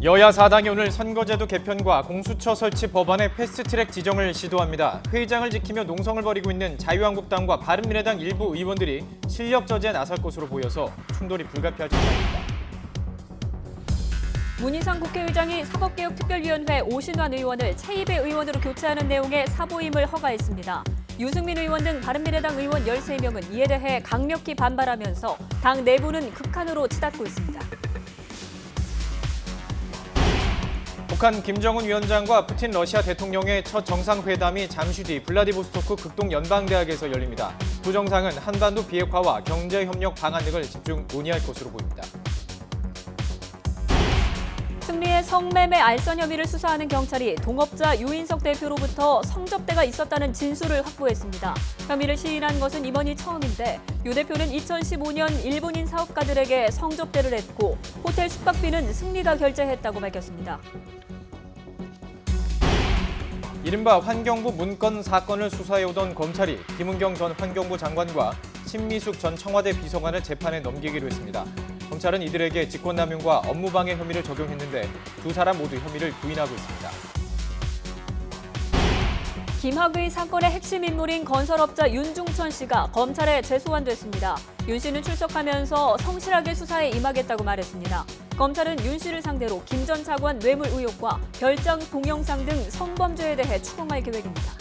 여야 4당이 오늘 선거제도 개편과 공수처 설치 법안의 패스트트랙 지정을 시도합니다. 회의장을 지키며 농성을 벌이고 있는 자유한국당과 바른미래당 일부 의원들이 실력 저지에 나설 것으로 보여서 충돌이 불가피할 전망입니다. 문희상 국회의장이 사법개혁특별위원회 오신환 의원을 최입의 의원으로 교체하는 내용의 사보임을 허가했습니다. 유승민 의원 등 바른미래당 의원 13명은 이에 대해 강력히 반발하면서 당 내부는 극한으로 치닫고 있습니다. 북한 김정은 위원장과 푸틴 러시아 대통령의 첫 정상회담이 잠시 뒤 블라디보스토크 극동연방대학에서 열립니다. 두 정상은 한반도 비핵화와 경제협력 방안 등을 집중 논의할 것으로 보입니다. 승리의 성매매 알선 혐의를 수사하는 경찰이 동업자 유인석 대표로부터 성접대가 있었다는 진술을 확보했습니다. 혐의를 시인한 것은 이번이 처음인데 유 대표는 2015년 일본인 사업가들에게 성접대를 했고 호텔 숙박비는 승리가 결제했다고 밝혔습니다. 이른바 환경부 문건 사건을 수사해오던 검찰이 김은경 전 환경부 장관과 신미숙 전 청와대 비서관을 재판에 넘기기로 했습니다. 검찰은 이들에게 직권남용과 업무방해 혐의를 적용했는데 두 사람 모두 혐의를 부인하고 있습니다. 김학의 사건의 핵심 인물인 건설업자 윤중천 씨가 검찰에 재소환됐습니다. 윤 씨는 출석하면서 성실하게 수사에 임하겠다고 말했습니다. 검찰은 윤 씨를 상대로 김 전 차관 뇌물 의혹과 별장 동영상 등 성범죄에 대해 추궁할 계획입니다.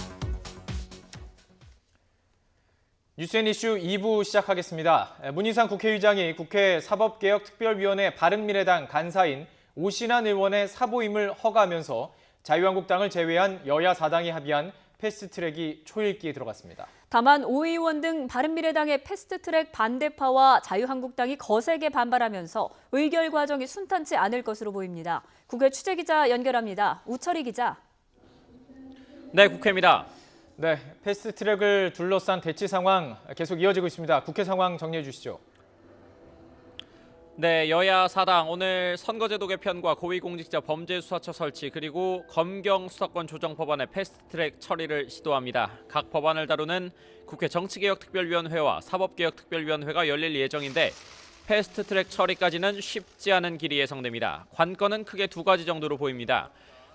뉴스앤 이슈 2부 시작하겠습니다. 문희상 국회의장이 국회 사법개혁특별위원회 바른미래당 간사인 오신환 의원의 사보임을 허가하면서 자유한국당을 제외한 여야 4당이 합의한 패스트트랙이 초읽기에 들어갔습니다. 다만 오 의원 등 바른미래당의 패스트트랙 반대파와 자유한국당이 거세게 반발하면서 의결 과정이 순탄치 않을 것으로 보입니다. 국회 취재기자 연결합니다. 우철희 기자. 네, 국회입니다. 네, 패스트트랙을 둘러싼 대치 상황 계속 이어지고 있습니다. 국회 상황 정리해 주시죠. 네, 여야 4당 오늘 선거제도 개편과 고위공직자 범죄수사처 설치 그리고 검경 수사권 조정 법안의 패스트트랙 처리를 시도합니다. 각 법안을 다루는 국회 정치개혁특별위원회와 사법개혁특별위원회가 열릴 예정인데 패스트트랙 처리까지는 쉽지 않은 길이 예상됩니다. 관건은 크게 두 가지 정도로 보입니다.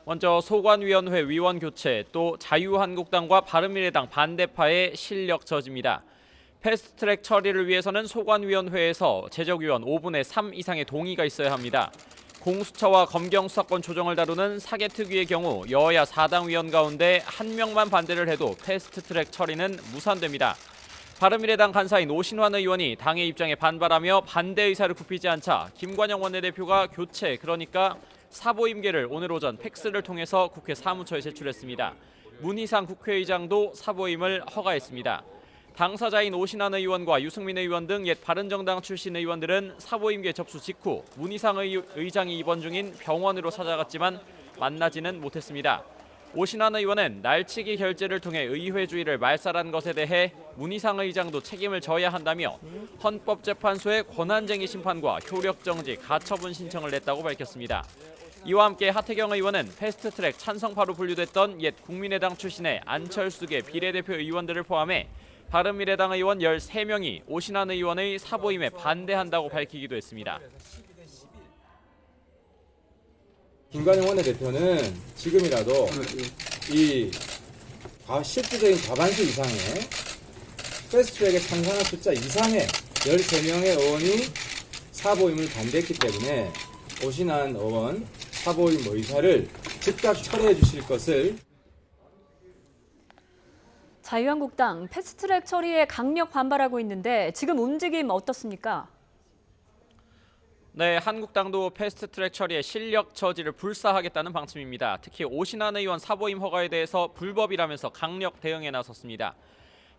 먼저 소관위원회 위원 교체, 또 자유한국당과 바른미래당 반대파의 실력 저지입니다. 패스트트랙 처리를 위해서는 소관위원회에서 제적위원 5분의 3 이상의 동의가 있어야 합니다. 공수처와 검경 수사권 조정을 다루는 사개특위의 경우 여야 4당 위원 가운데 한 명만 반대를 해도 패스트트랙 처리는 무산됩니다. 바른미래당 간사인 오신환 의원이 당의 입장에 반발하며 반대 의사를 굽히지 않자 김관영 원내대표가 교체, 그러니까 사보임계를 오늘 오전 팩스를 통해서 국회 사무처에 제출했습니다. 문희상 국회의장도 사보임을 허가했습니다. 당사자인 오신환 의원과 유승민 의원 등 옛 바른정당 출신 의원들은 사보임계 접수 직후 문희상 의장이 입원 중인 병원으로 찾아갔지만 만나지는 못했습니다. 오신환 의원은 날치기 결재를 통해 의회주의를 말살한 것에 대해 문희상 의장도 책임을 져야 한다며 헌법재판소의 권한쟁의 심판과 효력정지, 가처분 신청을 냈다고 밝혔습니다. 이와 함께 하태경 의원은 패스트트랙 찬성파로 분류됐던 옛 국민의당 출신의 안철수계 비례대표 의원들을 포함해 바른미래당 의원 13명이 오신환 의원의 사보임에 반대한다고 밝히기도 했습니다. 김관영 원내대표는 지금이라도 이 실질적인 과반수 이상의 패스트트랙에 찬성한 숫자 이상의 13명의 의원이 사보임을 반대했기 때문에 오신환 의원 사보임 의사를 즉각 철회해 주실 것을. 자유한국당 패스트트랙 처리에 강력 반발하고 있는데 지금 움직임 어떻습니까? 네, 한국당도 패스트트랙 처리에 실력 저지를 불사하겠다는 방침입니다. 특히 오신환 의원 사보임 허가에 대해서 불법이라면서 강력 대응에 나섰습니다.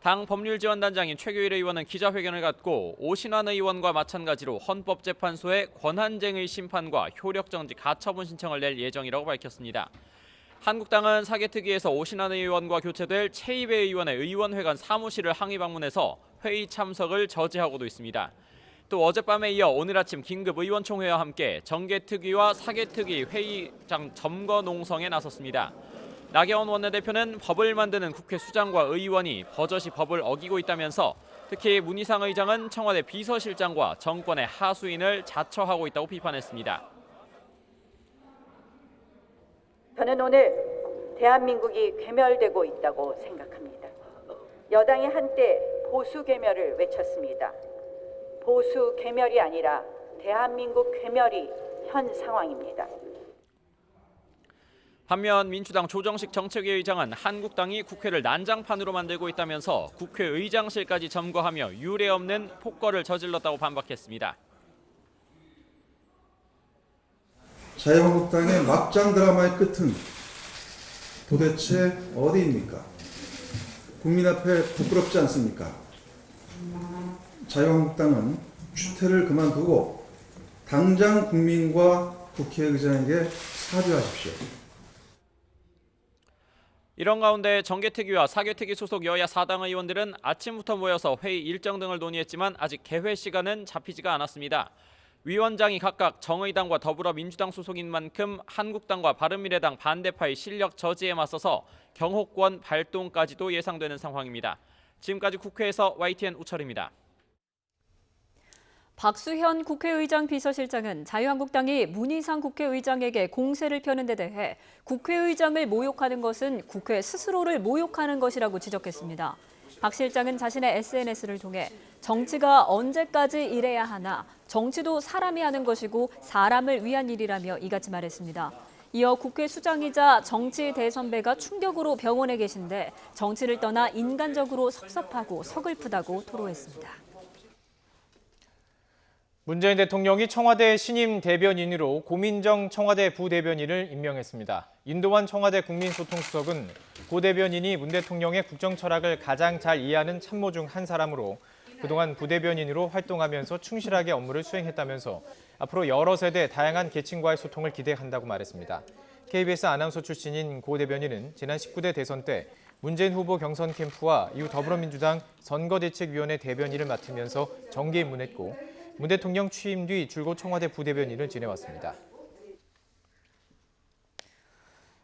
당 법률지원단장인 최규일 의원은 기자회견을 갖고 오신환 의원과 마찬가지로 헌법재판소의 권한쟁의 심판과 효력정지, 가처분 신청을 낼 예정이라고 밝혔습니다. 한국당은 사개특위에서 오신환 의원과 교체될 최입의 의원의 의원회관 사무실을 항의 방문해서 회의 참석을 저지하고도 있습니다. 또 어젯밤에 이어 오늘 아침 긴급 의원총회와 함께 정개특위와 사개특위 회의장 점거 농성에 나섰습니다. 나경원 원내대표는 법을 만드는 국회 수장과 의원이 버젓이 법을 어기고 있다면서 특히 문희상 의장은 청와대 비서실장과 정권의 하수인을 자처하고 있다고 비판했습니다. 저는 오늘 대한민국이 괴멸되고 있다고 생각합니다. 여당이 한때 보수 괴멸을 외쳤습니다. 보수 괴멸이 아니라 대한민국 괴멸이 현 상황입니다. 반면 민주당 조정식 정책위 의장은 한국당이 국회를 난장판으로 만들고 있다면서 국회의장실까지 점거하며 유례 없는 폭거를 저질렀다고 반박했습니다. 자유한국당의 막장 드라마의 끝은 도대체 어디입니까? 국민 앞에 부끄럽지 않습니까? 자유한국당은 추태를 그만두고 당장 국민과 국회의장에게 사죄하십시오. 이런 가운데 정개특위와 사개특위 소속 여야 4당 의원들은 아침부터 모여서 회의 일정 등을 논의했지만 아직 개회 시간은 잡히지가 않았습니다. 위원장이 각각 정의당과 더불어민주당 소속인 만큼 한국당과 바른미래당 반대파의 실력 저지에 맞서서 경호권 발동까지도 예상되는 상황입니다. 지금까지 국회에서 YTN 우철입니다. 박수현 국회의장 비서실장은 자유한국당이 문희상 국회의장에게 공세를 펴는 데 대해 국회의장을 모욕하는 것은 국회 스스로를 모욕하는 것이라고 지적했습니다. 박 실장은 자신의 SNS를 통해 정치가 언제까지 이래야 하나, 정치도 사람이 하는 것이고 사람을 위한 일이라며 이같이 말했습니다. 이어 국회 수장이자 정치 대선배가 충격으로 병원에 계신데 정치를 떠나 인간적으로 섭섭하고 서글프다고 토로했습니다. 문재인 대통령이 청와대 신임 대변인으로 고민정 청와대 부대변인을 임명했습니다. 인도환 청와대 국민소통수석은 고 대변인이 문 대통령의 국정 철학을 가장 잘 이해하는 참모 중 한 사람으로 그동안 부대변인으로 활동하면서 충실하게 업무를 수행했다면서 앞으로 여러 세대 다양한 계층과의 소통을 기대한다고 말했습니다. KBS 아나운서 출신인 고 대변인은 지난 19대 대선 때 문재인 후보 경선 캠프와 이후 더불어민주당 선거대책위원회 대변인을 맡으면서 정계 입문했고 문 대통령 취임 뒤 줄곧 청와대 부대변인을 지내왔습니다.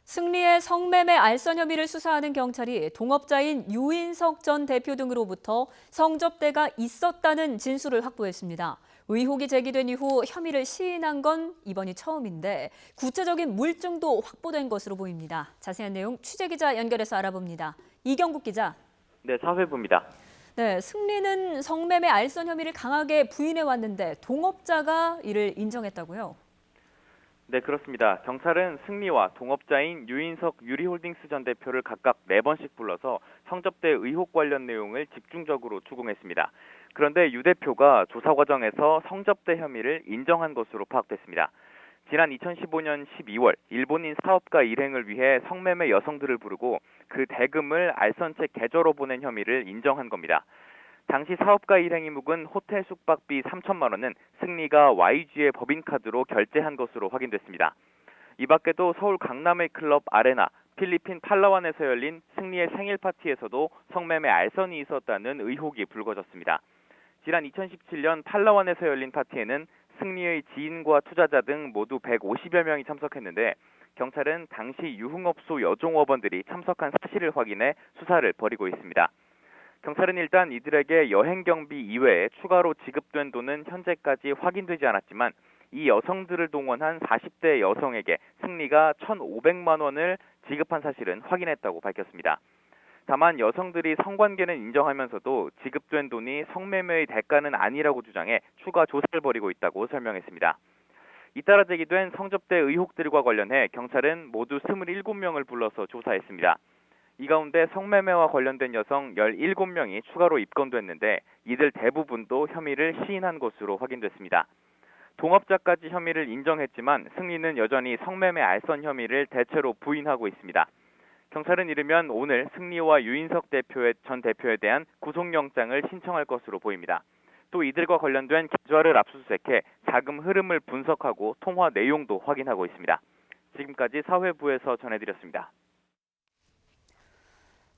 승리의 성매매 알선 혐의를 수사하는 경찰이 동업자인 유인석 전 대표 등으로부터 성접대가 있었다는 진술을 확보했습니다. 의혹이 제기된 이후 혐의를 시인한 건 이번이 처음인데 구체적인 물증도 확보된 것으로 보입니다. 자세한 내용 취재기자 연결해서 알아봅니다. 이경국 기자. 네, 사회부입니다. 네, 승리는 성매매 알선 혐의를 강하게 부인해 왔는데 동업자가 이를 인정했다고요? 네, 그렇습니다. 경찰은 승리와 동업자인 유인석 유리홀딩스 전 대표를 각각 4번씩 불러서 성접대 의혹 관련 내용을 집중적으로 추궁했습니다. 그런데 유 대표가 조사 과정에서 성접대 혐의를 인정한 것으로 파악됐습니다. 지난 2015년 12월 일본인 사업가 일행을 위해 성매매 여성들을 부르고 그 대금을 알선책 계좌로 보낸 혐의를 인정한 겁니다. 당시 사업가 일행이 묵은 호텔 숙박비 3천만 원은 승리가 YG의 법인카드로 결제한 것으로 확인됐습니다. 이 밖에도 서울 강남의 클럽 아레나, 필리핀 팔라완에서 열린 승리의 생일 파티에서도 성매매 알선이 있었다는 의혹이 불거졌습니다. 지난 2017년 팔라완에서 열린 파티에는 승리의 지인과 투자자 등 모두 150여 명이 참석했는데 경찰은 당시 유흥업소 여종업원들이 참석한 사실을 확인해 수사를 벌이고 있습니다. 경찰은 일단 이들에게 여행 경비 이외에 추가로 지급된 돈은 현재까지 확인되지 않았지만 이 여성들을 동원한 40대 여성에게 승리가 1,500만 원을 지급한 사실은 확인했다고 밝혔습니다. 다만 여성들이 성관계는 인정하면서도 지급된 돈이 성매매의 대가는 아니라고 주장해 추가 조사를 벌이고 있다고 설명했습니다. 잇따라 제기된 성접대 의혹들과 관련해 경찰은 모두 27명을 불러서 조사했습니다. 이 가운데 성매매와 관련된 여성 17명이 추가로 입건됐는데 이들 대부분도 혐의를 시인한 것으로 확인됐습니다. 동업자까지 혐의를 인정했지만 승리는 여전히 성매매 알선 혐의를 대체로 부인하고 있습니다. 경찰은 이르면 오늘 승리와 유인석 전 대표에 대한 구속영장을 신청할 것으로 보입니다. 또 이들과 관련된 계좌를 압수수색해 자금 흐름을 분석하고 통화 내용도 확인하고 있습니다. 지금까지 사회부에서 전해드렸습니다.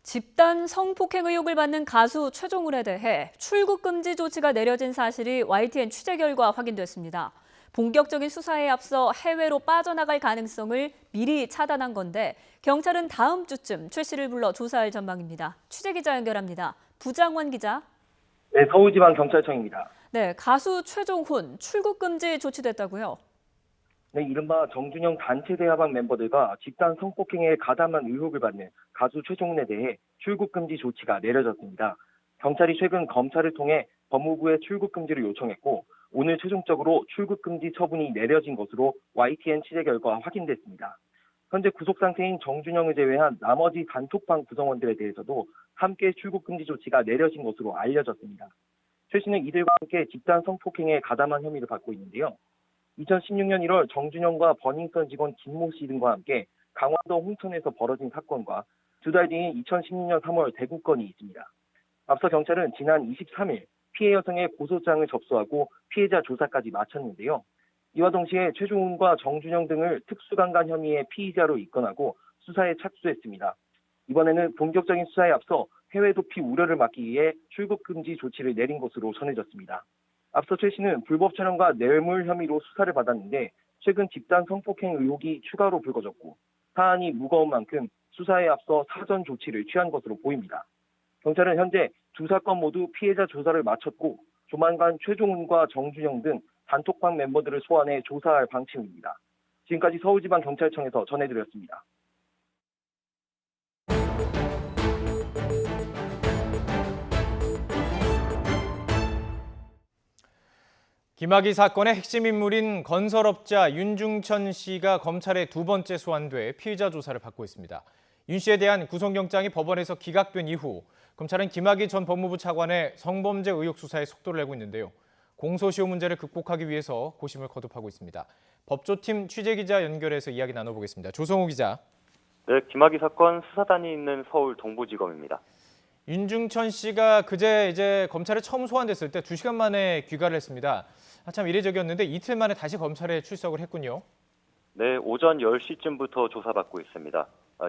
집단 성폭행 의혹을 받는 가수 최종훈에 대해 출국 금지 조치가 내려진 사실이 YTN 취재 결과 확인됐습니다. 본격적인 수사에 앞서 해외로 빠져나갈 가능성을 미리 차단한 건데 경찰은 다음 주쯤 최 씨를 불러 조사할 전망입니다. 취재기자 연결합니다. 부장원 기자. 네, 서울지방경찰청입니다. 네, 가수 최종훈 출국 금지 조치됐다고요? 네, 이른바 정준영 단체 대화방 멤버들과 집단 성폭행에 가담한 의혹을 받는 가수 최종훈에 대해 출국 금지 조치가 내려졌습니다. 경찰이 최근 검찰을 통해 법무부에 출국 금지를 요청했고 오늘 최종적으로 출국 금지 처분이 내려진 것으로 YTN 취재 결과 확인됐습니다. 현재 구속 상태인 정준영을 제외한 나머지 단톡방 구성원들에 대해서도 함께 출국 금지 조치가 내려진 것으로 알려졌습니다. 최 씨는 이들과 함께 집단 성폭행에 가담한 혐의를 받고 있는데요. 2016년 1월 정준영과 버닝썬 직원 김모 씨 등과 함께 강화도 홍천에서 벌어진 사건과 두 달 뒤인 2016년 3월 대구 건이 있습니다. 앞서 경찰은 지난 23일 피해 여성의 고소장을 접수하고 피해자 조사까지 마쳤는데요. 이와 동시에 최종훈과 정준영 등을 특수강간 혐의의 피의자로 입건하고 수사에 착수했습니다. 이번에는 본격적인 수사에 앞서 해외 도피 우려를 막기 위해 출국 금지 조치를 내린 것으로 전해졌습니다. 앞서 최 씨는 불법 촬영과 뇌물 혐의로 수사를 받았는데 최근 집단 성폭행 의혹이 추가로 불거졌고 사안이 무거운 만큼 수사에 앞서 사전 조치를 취한 것으로 보입니다. 경찰은 현재 두 사건 모두 피해자 조사를 마쳤고 조만간 최종훈과 정준영 등 단톡방 멤버들을 소환해 조사할 방침입니다. 지금까지 서울지방경찰청에서 전해드렸습니다. 김학의 사건의 핵심 인물인 건설업자 윤중천 씨가 검찰에 두 번째 소환돼 피의자 조사를 받고 있습니다. 윤 씨에 대한 구속영장이 법원에서 기각된 이후 검찰은 김학의 전 법무부 차관의 성범죄 의혹 수사에 속도를 내고 있는데요. 공소시효 문제를 극복하기 위해서 고심을 거듭하고 있습니다. 법조팀 취재기자 연결해서 이야기 나눠보겠습니다. 조성우 기자. 네, 김학의 사건 수사단이 있는 서울 동부지검입니다. 윤중천 씨가 그제 이제 검찰에 처음 소환됐을 때 2시간 만에 귀가를 했습니다. 참 이례적이었는데 이틀 만에 다시 검찰에 출석을 했군요. 네, 오전 10시쯤부터 조사받고 있습니다.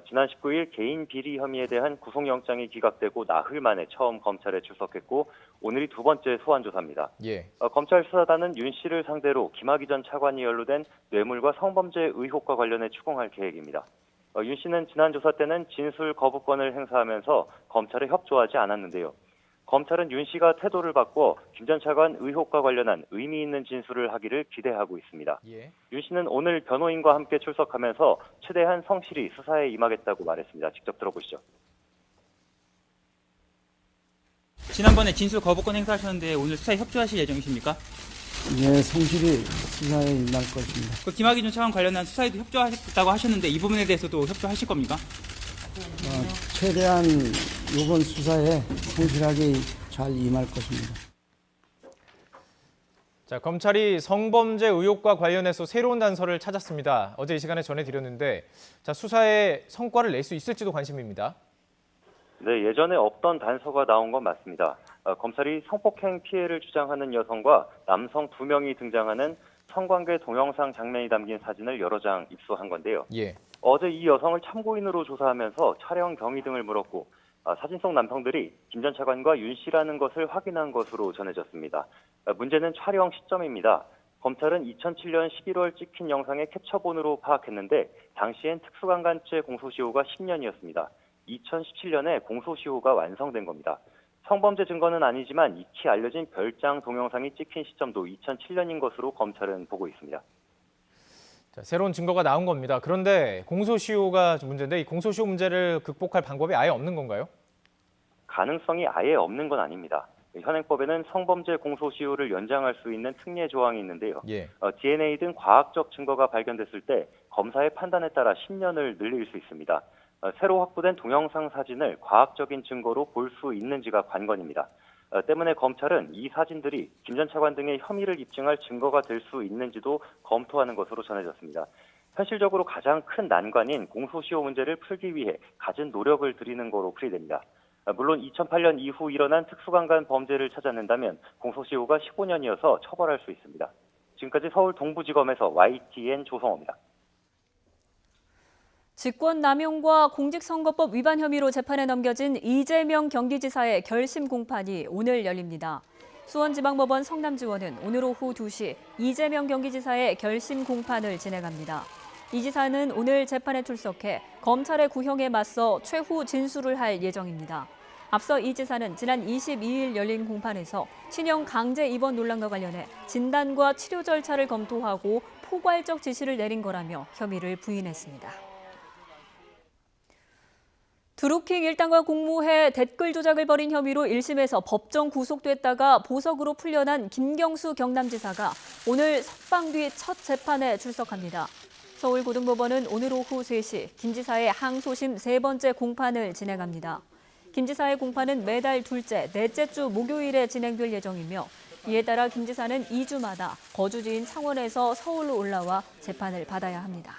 지난 19일 개인 비리 혐의에 대한 구속영장이 기각되고 나흘 만에 처음 검찰에 출석했고 오늘이 두 번째 소환 조사입니다. 예. 검찰 수사단은 윤 씨를 상대로 김학의 전 차관이 연루된 뇌물과 성범죄 의혹과 관련해 추궁할 계획입니다. 윤 씨는 지난 조사 때는 진술 거부권을 행사하면서 검찰에 협조하지 않았는데요. 검찰은 윤 씨가 태도를 바꿔 김 전 차관 의혹과 관련한 의미 있는 진술을 하기를 기대하고 있습니다. 예. 윤 씨는 오늘 변호인과 함께 출석하면서 최대한 성실히 수사에 임하겠다고 말했습니다. 직접 들어보시죠. 지난번에 진술 거부권 행사하셨는데 오늘 수사에 협조하실 예정이십니까? 네, 성실히 수사에 임할 것입니다. 그 김학의 전 차관 관련한 수사에도 협조하겠다고 하셨는데 이 부분에 대해서도 협조하실 겁니까? 최대한 이번 수사에 성실하게 잘 임할 것입니다. 자, 검찰이 성범죄 의혹과 관련해서 새로운 단서를 찾았습니다. 어제 이 시간에 전해드렸는데 자, 수사에 성과를 낼 수 있을지도 관심입니다. 네, 예전에 없던 단서가 나온 건 맞습니다. 검찰이 성폭행 피해를 주장하는 여성과 남성 2명이 등장하는 성관계 동영상 장면이 담긴 사진을 여러 장 입수한 건데요. 예. 어제 이 여성을 참고인으로 조사하면서 촬영 경위 등을 물었고 사진 속 남성들이 김 전 차관과 윤 씨라는 것을 확인한 것으로 전해졌습니다. 문제는 촬영 시점입니다. 검찰은 2007년 11월 찍힌 영상의 캡처본으로 파악했는데 당시엔 특수강간죄 공소시효가 10년이었습니다. 2017년에 공소시효가 완성된 겁니다. 성범죄 증거는 아니지만 익히 알려진 별장 동영상이 찍힌 시점도 2007년인 것으로 검찰은 보고 있습니다. 자, 새로운 증거가 나온 겁니다. 그런데 공소시효가 문제인데 이 공소시효 문제를 극복할 방법이 아예 없는 건가요? 가능성이 아예 없는 건 아닙니다. 현행법에는 성범죄 공소시효를 연장할 수 있는 특례 조항이 있는데요. 예. DNA 등 과학적 증거가 발견됐을 때 검사의 판단에 따라 10년을 늘릴 수 있습니다. 새로 확보된 동영상 사진을 과학적인 증거로 볼 수 있는지가 관건입니다. 때문에 검찰은 이 사진들이 김 전 차관 등의 혐의를 입증할 증거가 될 수 있는지도 검토하는 것으로 전해졌습니다. 현실적으로 가장 큰 난관인 공소시효 문제를 풀기 위해 갖은 노력을 들이는 거로 풀이됩니다. 물론 2008년 이후 일어난 특수강간 범죄를 찾아낸다면 공소시효가 15년이어서 처벌할 수 있습니다. 지금까지 서울 동부지검에서 YTN 조성호입니다. 직권남용과 공직선거법 위반 혐의로 재판에 넘겨진 이재명 경기지사의 결심 공판이 오늘 열립니다. 수원지방법원 성남지원은 오늘 오후 2시 이재명 경기지사의 결심 공판을 진행합니다. 이 지사는 오늘 재판에 출석해 검찰의 구형에 맞서 최후 진술을 할 예정입니다. 앞서 이 지사는 지난 22일 열린 공판에서 신형 강제 입원 논란과 관련해 진단과 치료 절차를 검토하고 포괄적 지시를 내린 거라며 혐의를 부인했습니다. 드루킹 일당과 공모해 댓글 조작을 벌인 혐의로 1심에서 법정 구속됐다가 보석으로 풀려난 김경수 경남지사가 오늘 석방 뒤 첫 재판에 출석합니다. 서울고등법원은 오늘 오후 3시 김 지사의 항소심 3번째 공판을 진행합니다. 김 지사의 공판은 매달 둘째, 넷째 주 목요일에 진행될 예정이며 이에 따라 김 지사는 2주마다 거주지인 창원에서 서울로 올라와 재판을 받아야 합니다.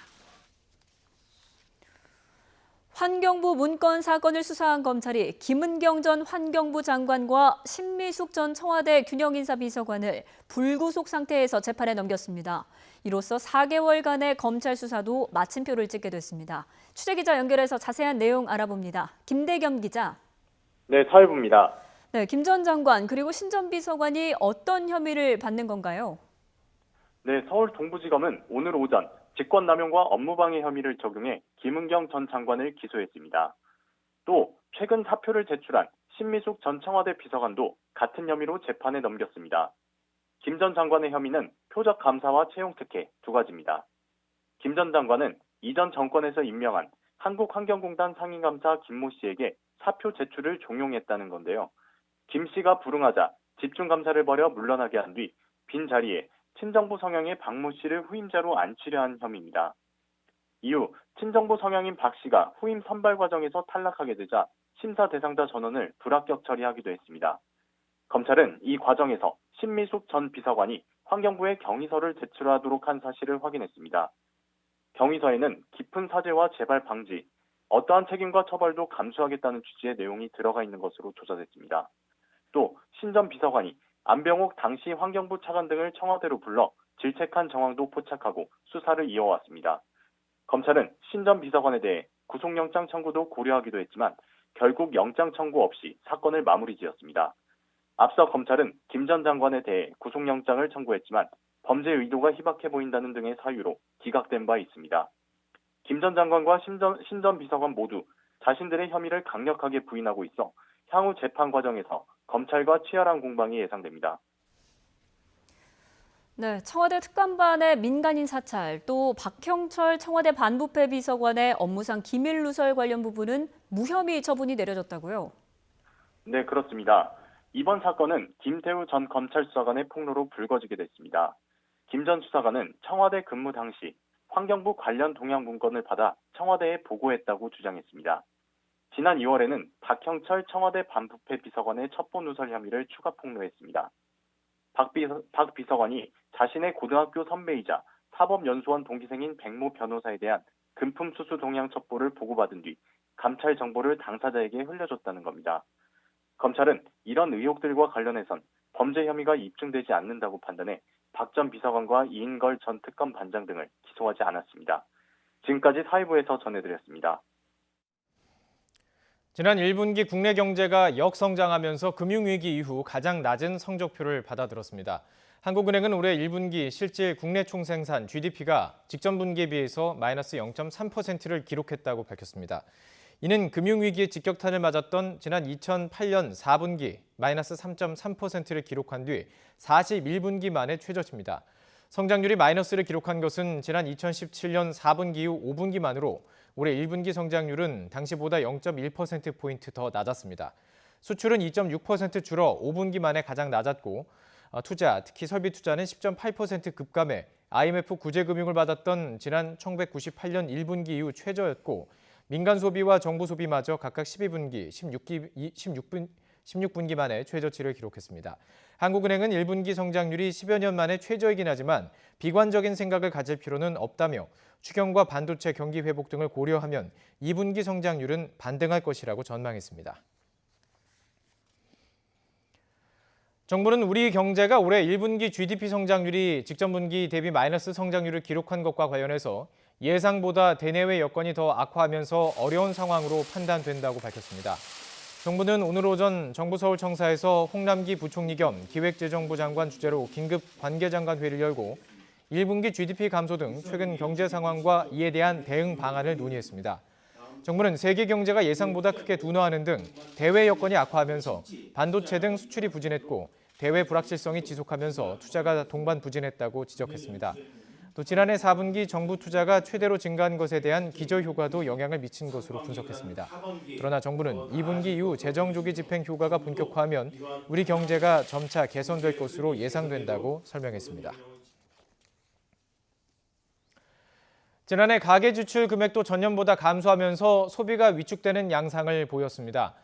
환경부 문건 사건을 수사한 검찰이 김은경 전 환경부 장관과 신미숙 전 청와대 균형인사비서관을 불구속 상태에서 재판에 넘겼습니다. 이로써 4개월간의 검찰 수사도 마침표를 찍게 됐습니다. 취재기자 연결해서 자세한 내용 알아봅니다. 김대겸 기자. 네, 사회부입니다. 네, 김 전 장관 그리고 신 전 비서관이 어떤 혐의를 받는 건가요? 네, 서울 동부지검은 오늘 오전 직권남용과 업무방해 혐의를 적용해 김은경 전 장관을 기소했습니다. 또 최근 사표를 제출한 신미숙 전 청와대 비서관도 같은 혐의로 재판에 넘겼습니다. 김 전 장관의 혐의는 표적 감사와 채용 특혜 두 가지입니다. 김 전 장관은 이전 정권에서 임명한 한국환경공단 상임감사 김모 씨에게 사표 제출을 종용했다는 건데요. 김 씨가 불응하자 집중감사를 벌여 물러나게 한 뒤 빈 자리에 친정부 성향의 박모 씨를 후임자로 앉히려 한 혐의입니다. 이후 친정부 성향인 박 씨가 후임 선발 과정에서 탈락하게 되자 심사 대상자 전원을 불합격 처리하기도 했습니다. 검찰은 이 과정에서 신미숙 전 비서관이 환경부에 경위서를 제출하도록 한 사실을 확인했습니다. 경위서에는 깊은 사죄와 재발 방지, 어떠한 책임과 처벌도 감수하겠다는 취지의 내용이 들어가 있는 것으로 조사됐습니다. 또 신 전 비서관이 안병옥 당시 환경부 차관 등을 청와대로 불러 질책한 정황도 포착하고 수사를 이어왔습니다. 검찰은 신 전 비서관에 대해 구속영장 청구도 고려하기도 했지만 결국 영장 청구 없이 사건을 마무리 지었습니다. 앞서 검찰은 김 전 장관에 대해 구속영장을 청구했지만 범죄 의도가 희박해 보인다는 등의 사유로 기각된 바 있습니다. 김 전 장관과 신 전 비서관 모두 자신들의 혐의를 강력하게 부인하고 있어 향후 재판 과정에서 검찰과 치열한 공방이 예상됩니다. 네, 청와대 특감반의 민간인 사찰, 또 박형철 청와대 반부패 비서관의 업무상 기밀 누설 관련 부분은 무혐의 처분이 내려졌다고요? 네, 그렇습니다. 이번 사건은 김태우 전 검찰수사관의 폭로로 불거지게 됐습니다. 김 전 수사관은 청와대 근무 당시 환경부 관련 동향 문건을 받아 청와대에 보고했다고 주장했습니다. 지난 2월에는 박형철 청와대 반부패 비서관의 첩보 누설 혐의를 추가 폭로했습니다. 박 비서관이 자신의 고등학교 선배이자 사법연수원 동기생인 백모 변호사에 대한 금품 수수 동향 첩보를 보고받은 뒤 감찰 정보를 당사자에게 흘려줬다는 겁니다. 검찰은 이런 의혹들과 관련해선 범죄 혐의가 입증되지 않는다고 판단해 박 전 비서관과 이인걸 전 특검 반장 등을 기소하지 않았습니다. 지금까지 사회부에서 전해드렸습니다. 지난 1분기 국내 경제가 역성장하면서 금융위기 이후 가장 낮은 성적표를 받아들었습니다. 한국은행은 올해 1분기 실질 국내 총생산 GDP가 직전 분기에 비해서 마이너스 0.3%를 기록했다고 밝혔습니다. 이는 금융위기의 직격탄을 맞았던 지난 2008년 4분기 마이너스 3.3%를 기록한 뒤 41분기 만에 최저치입니다. 성장률이 마이너스를 기록한 것은 지난 2017년 4분기 이후 5분기 만으로 올해 1분기 성장률은 당시보다 0.1%포인트 더 낮았습니다. 수출은 2.6% 줄어 5분기 만에 가장 낮았고 투자, 특히 설비 투자는 10.8% 급감해 IMF 구제금융을 받았던 지난 1998년 1분기 이후 최저였고 민간 소비와 정부 소비마저 각각 12분기, 16분기 만에 최저치를 기록했습니다. 한국은행은 1분기 성장률이 10여 년 만에 최저이긴 하지만 비관적인 생각을 가질 필요는 없다며 추경과 반도체 경기 회복 등을 고려하면 2분기 성장률은 반등할 것이라고 전망했습니다. 정부는 우리 경제가 올해 1분기 GDP 성장률이 직전 분기 대비 마이너스 성장률을 기록한 것과 관련해서 예상보다 대내외 여건이 더 악화하면서 어려운 상황으로 판단된다고 밝혔습니다. 정부는 오늘 오전 정부 서울청사에서 홍남기 부총리 겸 기획재정부 장관 주재로 긴급 관계장관 회의를 열고 1분기 GDP 감소 등 최근 경제 상황과 이에 대한 대응 방안을 논의했습니다. 정부는 세계 경제가 예상보다 크게 둔화하는 등 대외 여건이 악화하면서 반도체 등 수출이 부진했고 대외 불확실성이 지속하면서 투자가 동반 부진했다고 지적했습니다. 또 지난해 4분기 정부 투자가 최대로 증가한 것에 대한 기저효과도 영향을 미친 것으로 분석했습니다. 그러나 정부는 2분기 이후 재정조기 집행 효과가 본격화하면 우리 경제가 점차 개선될 것으로 예상된다고 설명했습니다. 지난해 가계지출 금액도 전년보다 감소하면서 소비가 위축되는 양상을 보였습니다.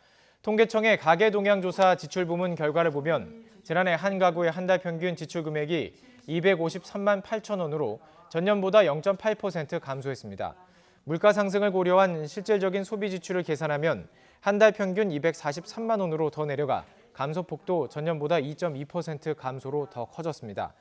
통계청의 가계동향조사 지출부문 결과를 보면 지난해 한 가구의 한 달 평균 지출 금액이 253만 8천 원으로 전년보다 0.8% 감소했습니다. 물가 상승을 고려한 실질적인 소비 지출을 계산하면 한 달 평균 243만 원으로 더 내려가 감소폭도 전년보다 2.2% 감소로 더 커졌습니다.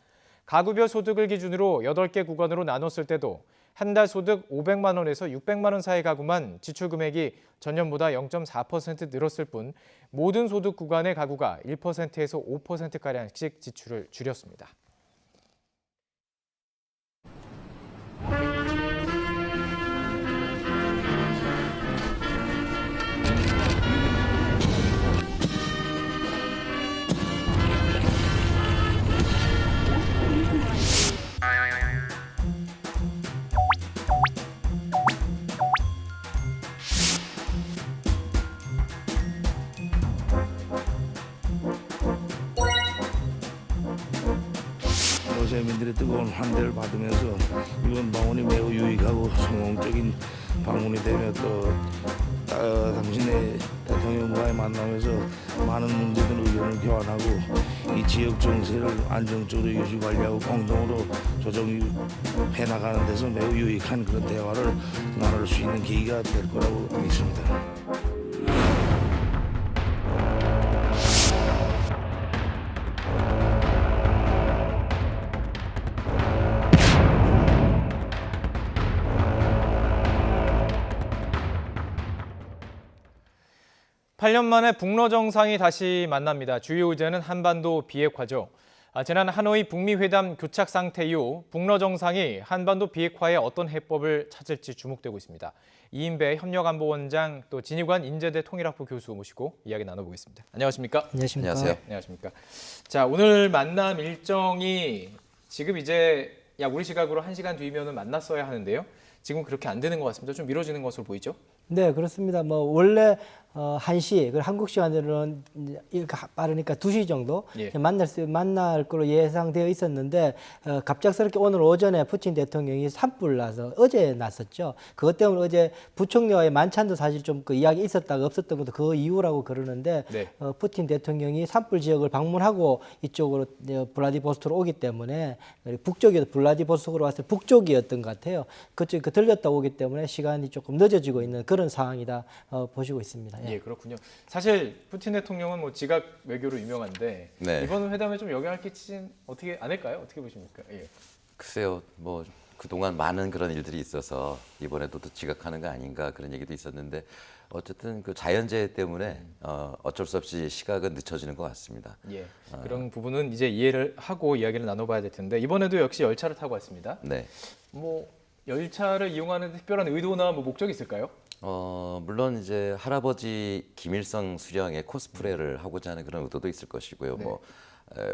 가구별 소득을 기준으로 8개 구간으로 나눴을 때도 한 달 소득 500만 원에서 600만 원 사이 가구만 지출 금액이 전년보다 0.4% 늘었을 뿐 모든 소득 구간의 가구가 1%에서 5%가량씩 지출을 줄였습니다. 시민들의 뜨거운 환대를 받으면서 이번 방문이 매우 유익하고 성공적인 방문이 되며 또 당신의 대통령과의 만남에서 많은 문제들 의견을 교환하고 이 지역 정세를 안정적으로 유지 관리하고 공동으로 조정해 나가는 데서 매우 유익한 그런 대화를 나눌 수 있는 계기가 될 거라고 믿습니다. 팔 년 만에 북러 정상이 다시 만납니다. 주요 의제는 한반도 비핵화죠. 지난 하노이 북미 회담 교착 상태 이후 북러 정상이 한반도 비핵화에 어떤 해법을 찾을지 주목되고 있습니다. 이인배 협력안보원장 또 진희관 인제대 통일학부 교수 모시고 이야기 나눠보겠습니다. 안녕하십니까? 안녕하십니까? 안녕하세요. 안녕하십니까? 자, 오늘 만남 일정이 지금 이제 약 우리 시각으로 1시간 뒤면은 만났어야 하는데요. 지금 그렇게 안 되는 것 같습니다. 좀 미뤄지는 것으로 보이죠? 네, 그렇습니다. 뭐 원래 1시, 한국 시간으로는 빠르니까 2시 정도 만날 거로 예상되어 있었는데 갑작스럽게 오늘 오전에 푸틴 대통령이 산불 나서 어제 났었죠. 그것 때문에 어제 부총리와의 만찬도 사실 좀 그 이야기 있었다가 없었던 것도 그 이유라고 그러는데 푸틴 대통령이 산불 지역을 방문하고 이쪽으로 블라디보스토크로 오기 때문에 북쪽이었던 블라디보스토크로 왔을 때 북쪽이었던 것 같아요. 그쪽 들렸다 오기 때문에 시간이 조금 늦어지고 있는 그런 상황이다 보시고 있습니다. 예, 그렇군요. 사실 푸틴 대통령은 뭐 지각 외교로 유명한데 이번 회담에 좀 영향을 끼치진 어떻게 않을까요? 어떻게 보십니까? 예. 글쎄요, 뭐 그동안 많은 그런 일들이 있어서 이번에도 또 지각하는 거 아닌가 그런 얘기도 있었는데 어쨌든 그 자연재해 때문에 어쩔 수 없이 시각은 늦춰지는 것 같습니다. 예, 그런 부분은 이제 이해를 하고 이야기를 나눠봐야 될 텐데 이번에도 역시 열차를 타고 왔습니다. 네. 뭐 열차를 이용하는 특별한 의도나 뭐 목적이 있을까요? 물론 이제 할아버지 김일성 수령의 코스프레를 하고자 하는 그런 의도도 있을 것이고요. 뭐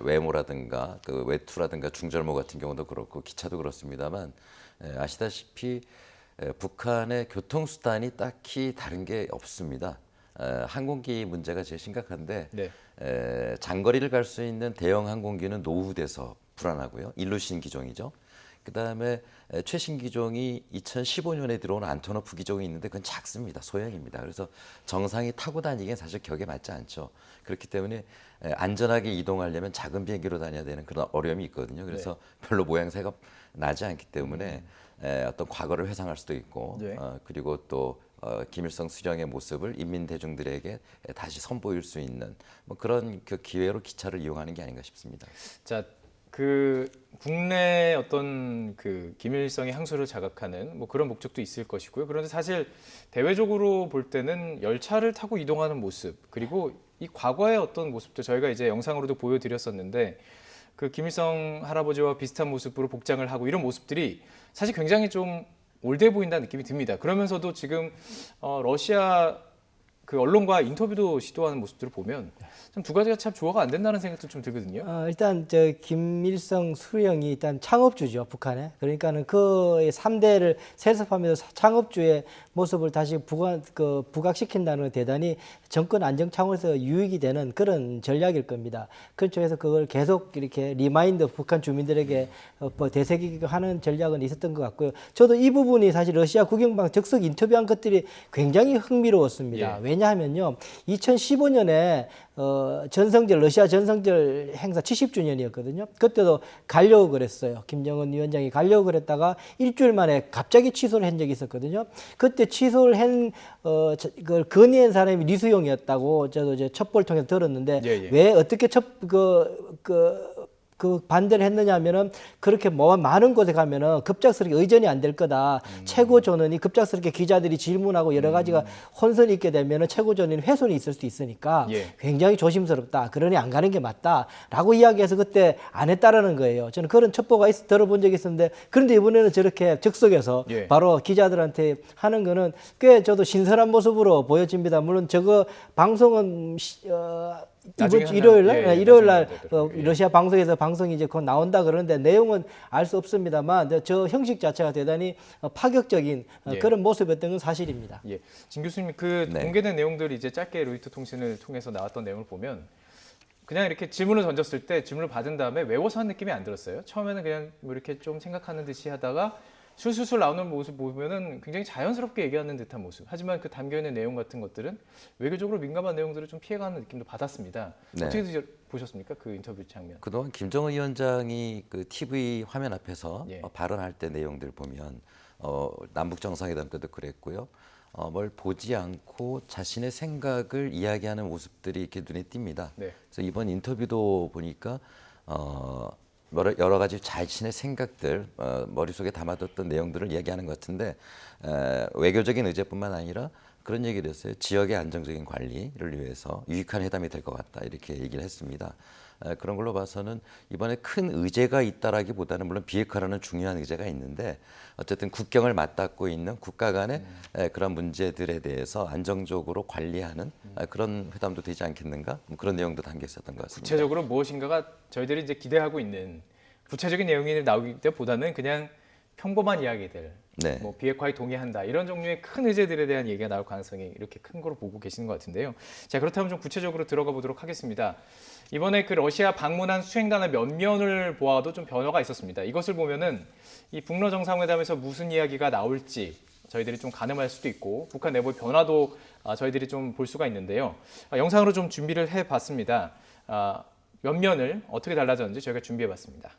외모라든가 그 외투라든가 중절모 같은 경우도 그렇고 기차도 그렇습니다만 아시다시피 북한의 교통수단이 딱히 다른 게 없습니다. 항공기 문제가 제일 심각한데 장거리를 갈 수 있는 대형 항공기는 노후돼서 불안하고요. 일루신 기종이죠. 그다음에 최신 기종이 2015년에 들어온 안토노프 기종이 있는데 그건 작습니다. 소형입니다. 그래서 정상이 타고 다니기엔 사실 격에 맞지 않죠. 그렇기 때문에 안전하게 이동하려면 작은 비행기로 다녀야 되는 그런 어려움이 있거든요. 그래서 별로 모양새가 나지 않기 때문에 어떤 과거를 회상할 수도 있고 그리고 또 김일성 수령의 모습을 인민 대중들에게 다시 선보일 수 있는 뭐 그런 그 기회로 기차를 이용하는 게 아닌가 싶습니다. 자, 그 국내 어떤 그 김일성의 향수를 자극하는 뭐 그런 목적도 있을 것이고요. 그런데 사실 대외적으로 볼 때는 열차를 타고 이동하는 모습 그리고 이 과거의 어떤 모습도 저희가 이제 영상으로도 보여드렸었는데 그 김일성 할아버지와 비슷한 모습으로 복장을 하고 이런 모습들이 사실 굉장히 좀 올드해 보인다는 느낌이 듭니다. 그러면서도 지금 러시아 그 언론과 인터뷰도 시도하는 모습들을 보면 참 두 가지가 참 조화가 안 된다는 생각도 좀 들거든요. 일단 김일성 수령이 일단 창업주죠, 북한에. 그러니까는 그의 3대를 세습하면서 창업주의 모습을 다시 부각시킨다는 건 대단히 정권 안정 차원에서 유익이 되는 그런 전략일 겁니다. 그쪽에서 그걸 계속 이렇게 리마인드 북한 주민들에게 되새기하는 전략은 있었던 것 같고요. 저도 이 부분이 사실 러시아 국영방 즉석 인터뷰한 것들이 굉장히 흥미로웠습니다. 왜냐하면요, 2015년에 러시아 전성절 행사 70주년이었거든요. 그때도 가려고 그랬어요. 김정은 위원장이 가려고 그랬다가 일주일 만에 갑자기 취소를 한 적이 있었거든요. 그때 취소를 그걸 건의한 사람이 리수용이었다고 저도 이제 첩보를 통해서 들었는데 왜 어떻게 반대를 했느냐 하면은 그렇게 많은 곳에 가면은 급작스럽게 의전이 안 될 거다. 최고 전원이 급작스럽게 기자들이 질문하고 여러 가지가 혼선이 있게 되면은 최고 전원이 훼손이 있을 수 있으니까 굉장히 조심스럽다. 그러니 안 가는 게 맞다라고 이야기해서 그때 안 했다라는 거예요. 저는 그런 첩보가 들어본 적이 있었는데 그런데 이번에는 저렇게 즉석에서 바로 기자들한테 하는 거는 꽤 저도 신선한 모습으로 보여집니다. 물론 저거 방송은 이번 일요일 날 러시아 방송에서 방송이 이제 곧 나온다 그러는데 내용은 알 수 없습니다만 저 형식 자체가 대단히 파격적인 그런 모습이었던 건 사실입니다. 진 교수님, 그 공개된 내용들이 이제 짧게 로이터 통신을 통해서 나왔던 내용을 보면 그냥 이렇게 질문을 던졌을 때 질문을 받은 다음에 외워서 한 느낌이 안 들었어요. 처음에는 그냥 뭐 이렇게 좀 생각하는 듯이 하다가 술술술 나오는 모습 보면은 굉장히 자연스럽게 얘기하는 듯한 모습. 하지만 그 담겨있는 내용 같은 것들은 외교적으로 민감한 내용들을 좀 피해가는 느낌도 받았습니다. 어떻게 보셨습니까? 그 인터뷰 장면. 그동안 김정은 위원장이 그 TV 화면 앞에서 발언할 때 내용들 보면 남북 정상회담 때도 그랬고요. 뭘 보지 않고 자신의 생각을 이야기하는 모습들이 이렇게 눈에 띕니다. 그래서 이번 인터뷰도 보니까 여러 가지 자신의 생각들, 머릿속에 담아뒀던 내용들을 이야기하는 것 같은데 외교적인 의제뿐만 아니라 그런 얘기를 했어요. 지역의 안정적인 관리를 위해서 유익한 회담이 될 것 같다 이렇게 얘기를 했습니다. 그런 걸로 봐서는 이번에 큰 의제가 있다라기보다는 물론 비핵화라는 중요한 의제가 있는데 어쨌든 국경을 맞닿고 있는 국가 간의 그런 문제들에 대해서 안정적으로 관리하는 그런 회담도 되지 않겠는가? 그런 내용도 담겨 있었던 것 같습니다. 구체적으로 무엇인가가 저희들이 이제 기대하고 있는 구체적인 내용이 나오기 때보다는 그냥 평범한 이야기들, 뭐 비핵화에 동의한다 이런 종류의 큰 의제들에 대한 얘기가 나올 가능성이 이렇게 큰 거로 보고 계시는 것 같은데요. 자, 그렇다면 좀 구체적으로 들어가 보도록 하겠습니다. 이번에 그 러시아 방문한 수행단의 면면을 보아도 좀 변화가 있었습니다. 이것을 보면은 이 북러 정상회담에서 무슨 이야기가 나올지 저희들이 좀 가늠할 수도 있고 북한 내부의 변화도 저희들이 좀 볼 수가 있는데요. 영상으로 좀 준비를 해봤습니다. 면면을 어떻게 달라졌는지 저희가 준비해봤습니다.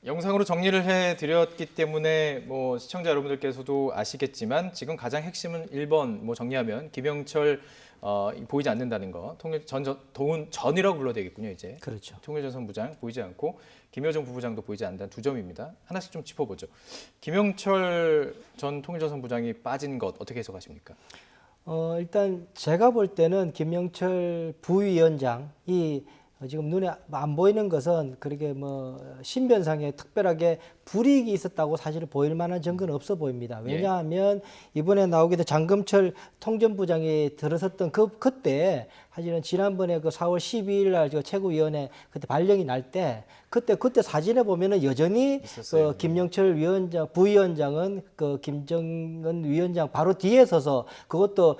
영상으로 정리를 해드렸기 때문에 뭐 시청자 여러분들께서도 아시겠지만 지금 가장 핵심은 1번 뭐 정리하면 김영철 보이지 않는다는 거, 전이라고 불러야 되겠군요 이제. 그렇죠. 통일전선부장 보이지 않고 김여정 부부장도 보이지 않는다는 두 점입니다. 하나씩 좀 짚어보죠. 김영철 전 통일전선부장이 빠진 것 어떻게 해석하십니까? 일단 제가 볼 때는 김영철 부위원장이 지금 눈에 안 보이는 것은 그렇게 뭐 신변상에 특별하게 불이익이 있었다고 사실 보일 만한 증거는 없어 보입니다. 왜냐하면 이번에 나오게 된 장금철 통전부장이 들어섰던 그때 사실은 지난번에 그 4월 12일 날 최고위원회 그때 발령이 날 때 그때 사진에 보면은 여전히 김영철 위원장 부위원장은 그 김정은 위원장 바로 뒤에 서서 그것도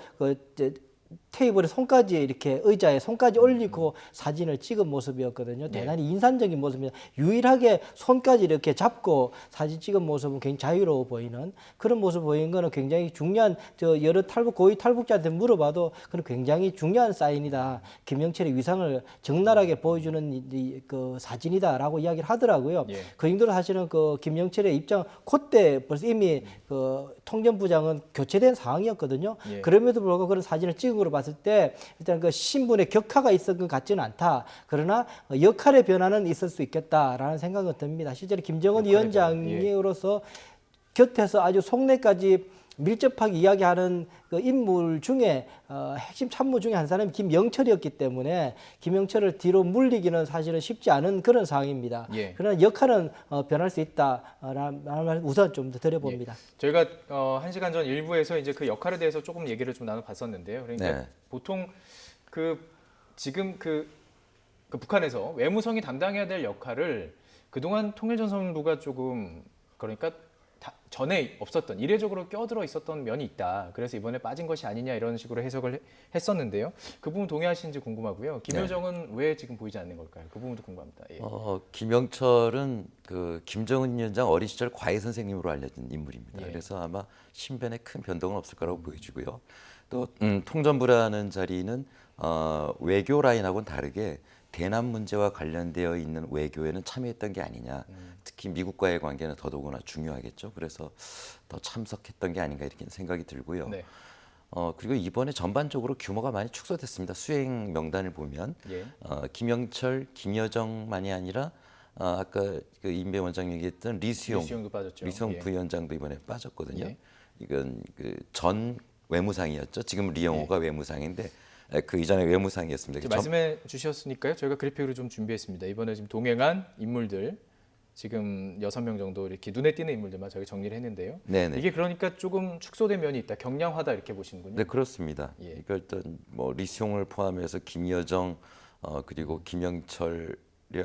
테이블에 손까지 이렇게 의자에 손까지 올리고 사진을 찍은 모습이었거든요. 대단히 인상적인 모습입니다. 유일하게 손까지 이렇게 잡고 사진 찍은 모습은 굉장히 자유로워 보이는 그런 모습 보이는 거는 굉장히 중요한 여러 고위 탈북자한테 물어봐도 그건 굉장히 중요한 사인이다. 김영철의 위상을 적나라하게 보여주는 그 사진이다라고 이야기를 하더라고요. 그 정도로 사실은 그 김영철의 입장 그때 벌써 이미 그 통전부장은 교체된 상황이었거든요. 그럼에도 불구하고 그런 사진을 찍은 걸로 봤을 때 일단 그 신분의 격하가 있었던 것 같지는 않다. 그러나 역할의 변화는 있을 수 있겠다라는 생각은 듭니다. 실제로 김정은 위원장으로서 곁에서 아주 속내까지 밀접하게 이야기하는 그 인물 중에 핵심 참모 중에 한 사람이 김영철이었기 때문에 김영철을 뒤로 물리기는 사실은 쉽지 않은 그런 상황입니다. 그러나 역할은 변할 수 있다라는 말 우선 좀 더 드려봅니다. 저희가 1시간 전 일부에서 이제 그 역할에 대해서 조금 얘기를 좀 나눠봤었는데요. 그러니까 보통 지금 북한에서 외무성이 담당해야 될 역할을 그동안 통일전선부가 조금 그러니까 전에 없었던 이례적으로 껴들어 있었던 면이 있다. 그래서 이번에 빠진 것이 아니냐 이런 식으로 해석을 했었는데요. 그 부분 동의하시는지 궁금하고요. 김여정은 왜 지금 보이지 않는 걸까요? 그 부분도 궁금합니다. 김영철은 그 김정은 위원장 어린 시절 과외 선생님으로 알려진 인물입니다. 그래서 아마 신변에 큰 변동은 없을 거라고 보여지고요. 또 통전부라는 자리는 외교 라인하고는 다르게 대남 문제와 관련되어 있는 외교에는 참여했던 게 아니냐. 특히 미국과의 관계는 더더구나 중요하겠죠. 그래서 더 참석했던 게 아닌가 이렇게 생각이 들고요. 그리고 이번에 전반적으로 규모가 많이 축소됐습니다. 수행 명단을 보면 김영철, 김여정만이 아니라 아까 그 임배 원장 얘기했던 리수용 부위원장도 이번에 빠졌거든요. 이건 그 전 외무상이었죠. 지금 리영호가 외무상인데 그 이전에 외무상이었습니다. 말씀해 주셨으니까요. 저희가 그래픽으로 좀 준비했습니다. 이번에 지금 동행한 인물들 지금 6명 정도 이렇게 눈에 띄는 인물들만 저희 정리를 했는데요. 이게 그러니까 조금 축소된 면이 있다, 경량화다 이렇게 보시는군요. 네, 그렇습니다. 그러니까 일단 뭐 리수용을 포함해서 김여정 그리고 김영철의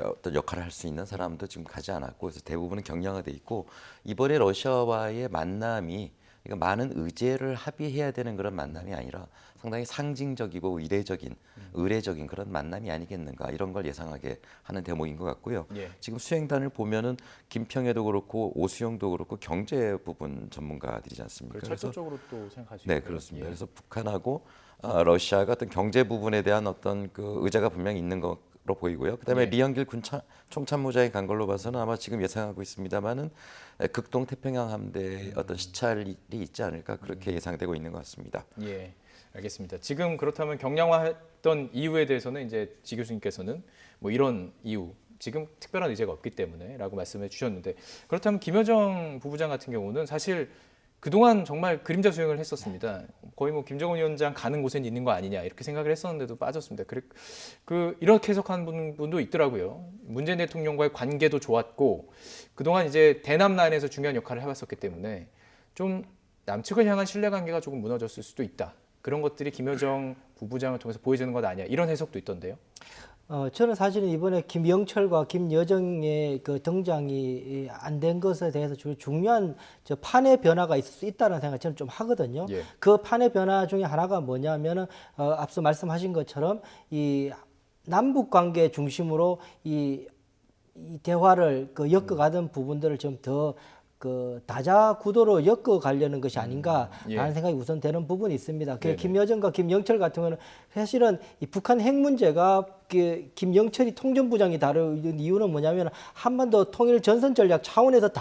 어떤 역할을 할 수 있는 사람도 지금 가지 않았고, 그래서 대부분은 경량화돼 있고 이번에 러시아와의 만남이 그러니까 많은 의제를 합의해야 되는 그런 만남이 아니라 상당히 상징적이고 이례적인, 의례적인 그런 만남이 아니겠는가 이런 걸 예상하게 하는 대목인 것 같고요. 지금 수행단을 보면은 김평혜도 그렇고 오수영도 그렇고 경제 부분 전문가들이지 않습니까? 철도 쪽으로 또 생각하시죠? 네, 그렇습니다. 그래서 북한하고 러시아가 어떤 경제 부분에 대한 어떤 그 의제가 분명히 있는 것. 로 보이고요. 그다음에 리영길 군 총참모장이 간 걸로 봐서는 아마 지금 예상하고 있습니다만은 극동 태평양 함대의 어떤 시찰이 있지 않을까 그렇게 예상되고 있는 것 같습니다. 알겠습니다. 지금 그렇다면 경량화했던 이유에 대해서는 이제 지 교수님께서는 뭐 이런 이유, 지금 특별한 의제가 없기 때문에라고 말씀해 주셨는데, 그렇다면 김여정 부부장 같은 경우는 사실 그동안 정말 그림자 수행을 했었습니다. 거의 뭐 김정은 위원장 가는 곳엔 있는 거 아니냐 이렇게 생각을 했었는데도 빠졌습니다. 이렇게 해석하는 분도 있더라고요. 문재인 대통령과의 관계도 좋았고 그동안 이제 대남 라인에서 중요한 역할을 해왔었기 때문에 좀 남측을 향한 신뢰관계가 조금 무너졌을 수도 있다. 그런 것들이 김여정 부부장을 통해서 보여지는 것 아니야. 이런 해석도 있던데요. 저는 사실은 이번에 김영철과 김여정의 그 등장이 안 된 것에 대해서 중요한 판의 변화가 있을 수 있다는 생각을 저는 좀 하거든요. 그 판의 변화 중에 하나가 뭐냐면은 앞서 말씀하신 것처럼 이 남북 관계 중심으로 이 대화를 엮어가던 부분들을 좀 더 다자 구도로 엮어가려는 것이 아닌가라는 생각이 우선 되는 부분이 있습니다. 김여정과 김영철 같은 경우는 사실은 이 북한 핵 문제가 김영철이 통전부장이 다루는 이유는 뭐냐면 한반도 통일 전선 전략 차원에서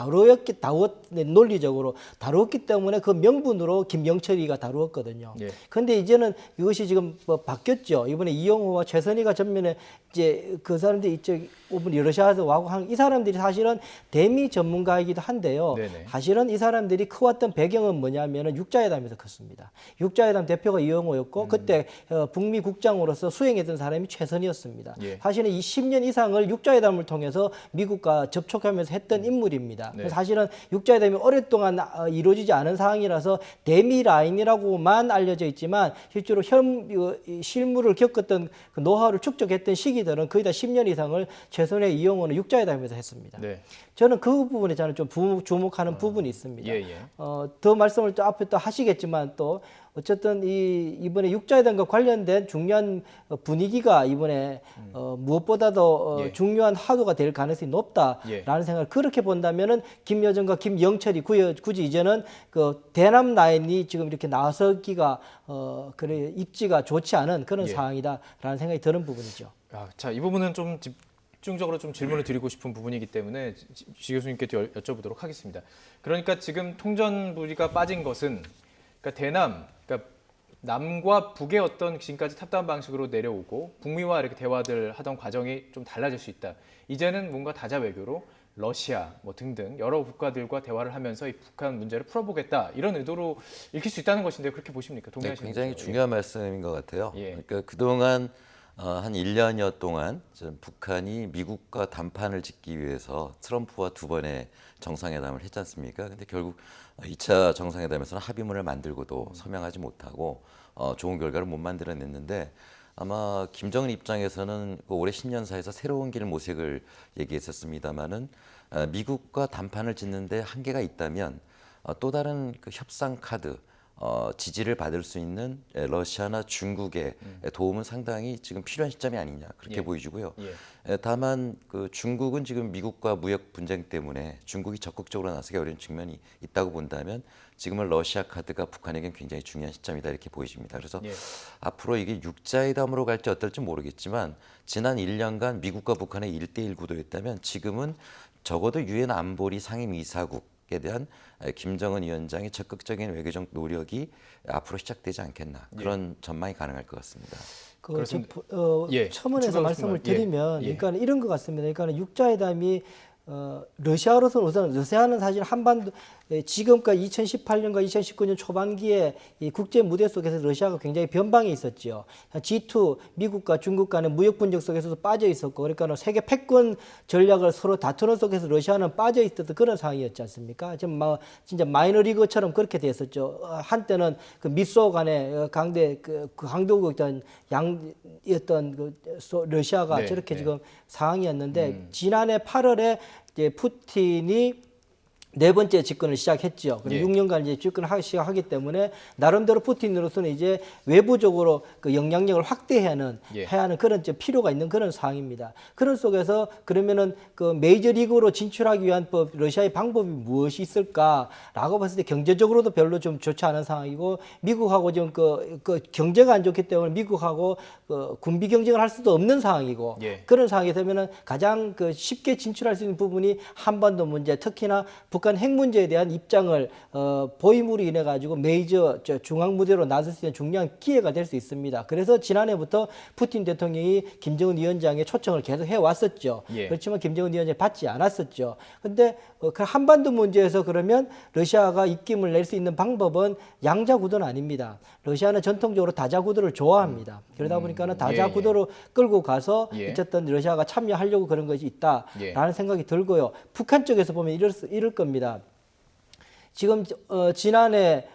논리적으로 다루었기 때문에 그 명분으로 김영철이가 다루었거든요. 그런데 이제는 이것이 지금 바뀌었죠. 이번에 이영호와 최선희가 전면에 이제 그 사람들이 이쪽 러시아에서 와고 한 이 사람들이 사실은 대미 전문가이기도 한데요. 사실은 이 사람들이 커왔던 배경은 뭐냐면은 육자회담에서 컸습니다. 육자회담 대표가 이영호였고 그때 북미 국장으로서 수행했던 사람이 최선희였습니다. 사실은 이 10년 이상을 육자회담을 통해서 미국과 접촉하면서 했던 인물입니다. 사실은 육자회담이 오랫동안 이루어지지 않은 상황이라서 대미 라인이라고만 알려져 있지만 실제로 실무를 겪었던 그 노하우를 축적했던 시기들은 거의 다 10년 이상을 최선의 이영호는 육자회담에서 했습니다. 저는 그 부분에 저는 좀 주목하는 부분이 있습니다. 더 말씀을 또 앞에 또 하시겠지만 또 어쨌든 이번에 육자회담과 관련된 중요한 분위기가 이번에 무엇보다도 중요한 화두가 될 가능성이 높다라는 생각을 그렇게 본다면은 김여정과 김영철이 굳이 이제는 그 대남 라인이 지금 이렇게 나서기가 그래 입지가 좋지 않은 그런 상황이다라는 생각이 드는 부분이죠. 자, 이 부분은 좀 집중적으로 좀 질문을 드리고 싶은 부분이기 때문에 지 교수님께 여쭤보도록 하겠습니다. 그러니까 지금 통전부가 빠진 것은 그러니까 남과 북의 어떤 지금까지 탑다운 방식으로 내려오고 북미와 이렇게 대화들 하던 과정이 좀 달라질 수 있다. 이제는 뭔가 다자 외교로 러시아 뭐 등등 여러 국가들과 대화를 하면서 이 북한 문제를 풀어보겠다 이런 의도로 읽힐 수 있다는 것인데 그렇게 보십니까? 동의하십니까? 굉장히 중요한 말씀인 것 같아요. 그러니까 그동안 한 1년여 동안 북한이 미국과 담판을 짓기 위해서 트럼프와 2번의 정상회담을 했지 않습니까? 근데 결국 2차 정상회담에서는 합의문을 만들고도 서명하지 못하고 좋은 결과를 못 만들어냈는데 아마 김정은 입장에서는 올해 신년사에서 새로운 길 모색을 얘기했었습니다마는 미국과 담판을 짓는데 한계가 있다면 또 다른 그 협상 카드 지지를 받을 수 있는 러시아나 중국의 도움은 상당히 지금 필요한 시점이 아니냐 그렇게 보이고요. 다만 그 중국은 지금 미국과 무역 분쟁 때문에 중국이 적극적으로 나서기 어려운 측면이 있다고 본다면 지금은 러시아 카드가 북한에겐 굉장히 중요한 시점이다 이렇게 보여집니다. 그래서 앞으로 이게 육자회담으로 갈지 어떨지 모르겠지만 지난 1년간 미국과 북한의 1대1 구도였다면 지금은 적어도 유엔 안보리 상임이사국에 대한 김정은 위원장의 적극적인 외교적 노력이 앞으로 시작되지 않겠나 그런 전망이 가능할 것 같습니다. 첨언해서 말씀을 드리면 그러니까 이런 것 같습니다. 그러니까 육자회담이 러시아로서는 우선 러시아는 사실 한반도 지금까지 2018년과 2019년 초반기에 이 국제 무대 속에서 러시아가 굉장히 변방에 있었죠. G2 미국과 중국 간의 무역 분쟁 속에서도 빠져 있었고 그러니까 세계 패권 전략을 서로 다투는 속에서 러시아는 빠져 있었던 그런 상황이었지 않습니까? 지금 막 진짜 마이너리그처럼 그렇게 됐었죠. 한때는 그 미소 간의 강대국이었던 러시아가 저렇게 지금 상황이었는데 지난해 8월에 이제 푸틴이 4번째 집권을 시작했죠. 그리고 6년간 이제 집권을 시작하기 때문에 나름대로 푸틴으로서는 이제 외부적으로 그 영향력을 확대해야 하는 그런 필요가 있는 그런 상황입니다. 그런 속에서 그러면은 그 메이저리그로 진출하기 위한 러시아의 방법이 무엇이 있을까라고 봤을 때 경제적으로도 별로 좀 좋지 않은 상황이고 미국하고 지금 그 경제가 안 좋기 때문에 미국하고 군비 경쟁을 할 수도 없는 상황이고 그런 상황이 되면은 가장 쉽게 진출할 수 있는 부분이 한반도 문제, 특히나 북한 핵 문제에 대한 입장을 보임으로 인해 가지고 메이저 중앙 무대로 나설 수 있는 중요한 기회가 될 수 있습니다. 그래서 지난해부터 푸틴 대통령이 김정은 위원장의 초청을 계속 해왔었죠. 그렇지만 김정은 위원장이 받지 않았었죠. 그런데 그 한반도 문제에서 그러면 러시아가 입김을 낼 수 있는 방법은 양자 구도는 아닙니다. 러시아는 전통적으로 다자 구도를 좋아합니다. 그러다 보니까는 다자 구도로 끌고 가서 어쨌든 러시아가 참여하려고 그런 것이 있다라는 생각이 들고요. 북한 쪽에서 보면 이럴 겁니다. 지금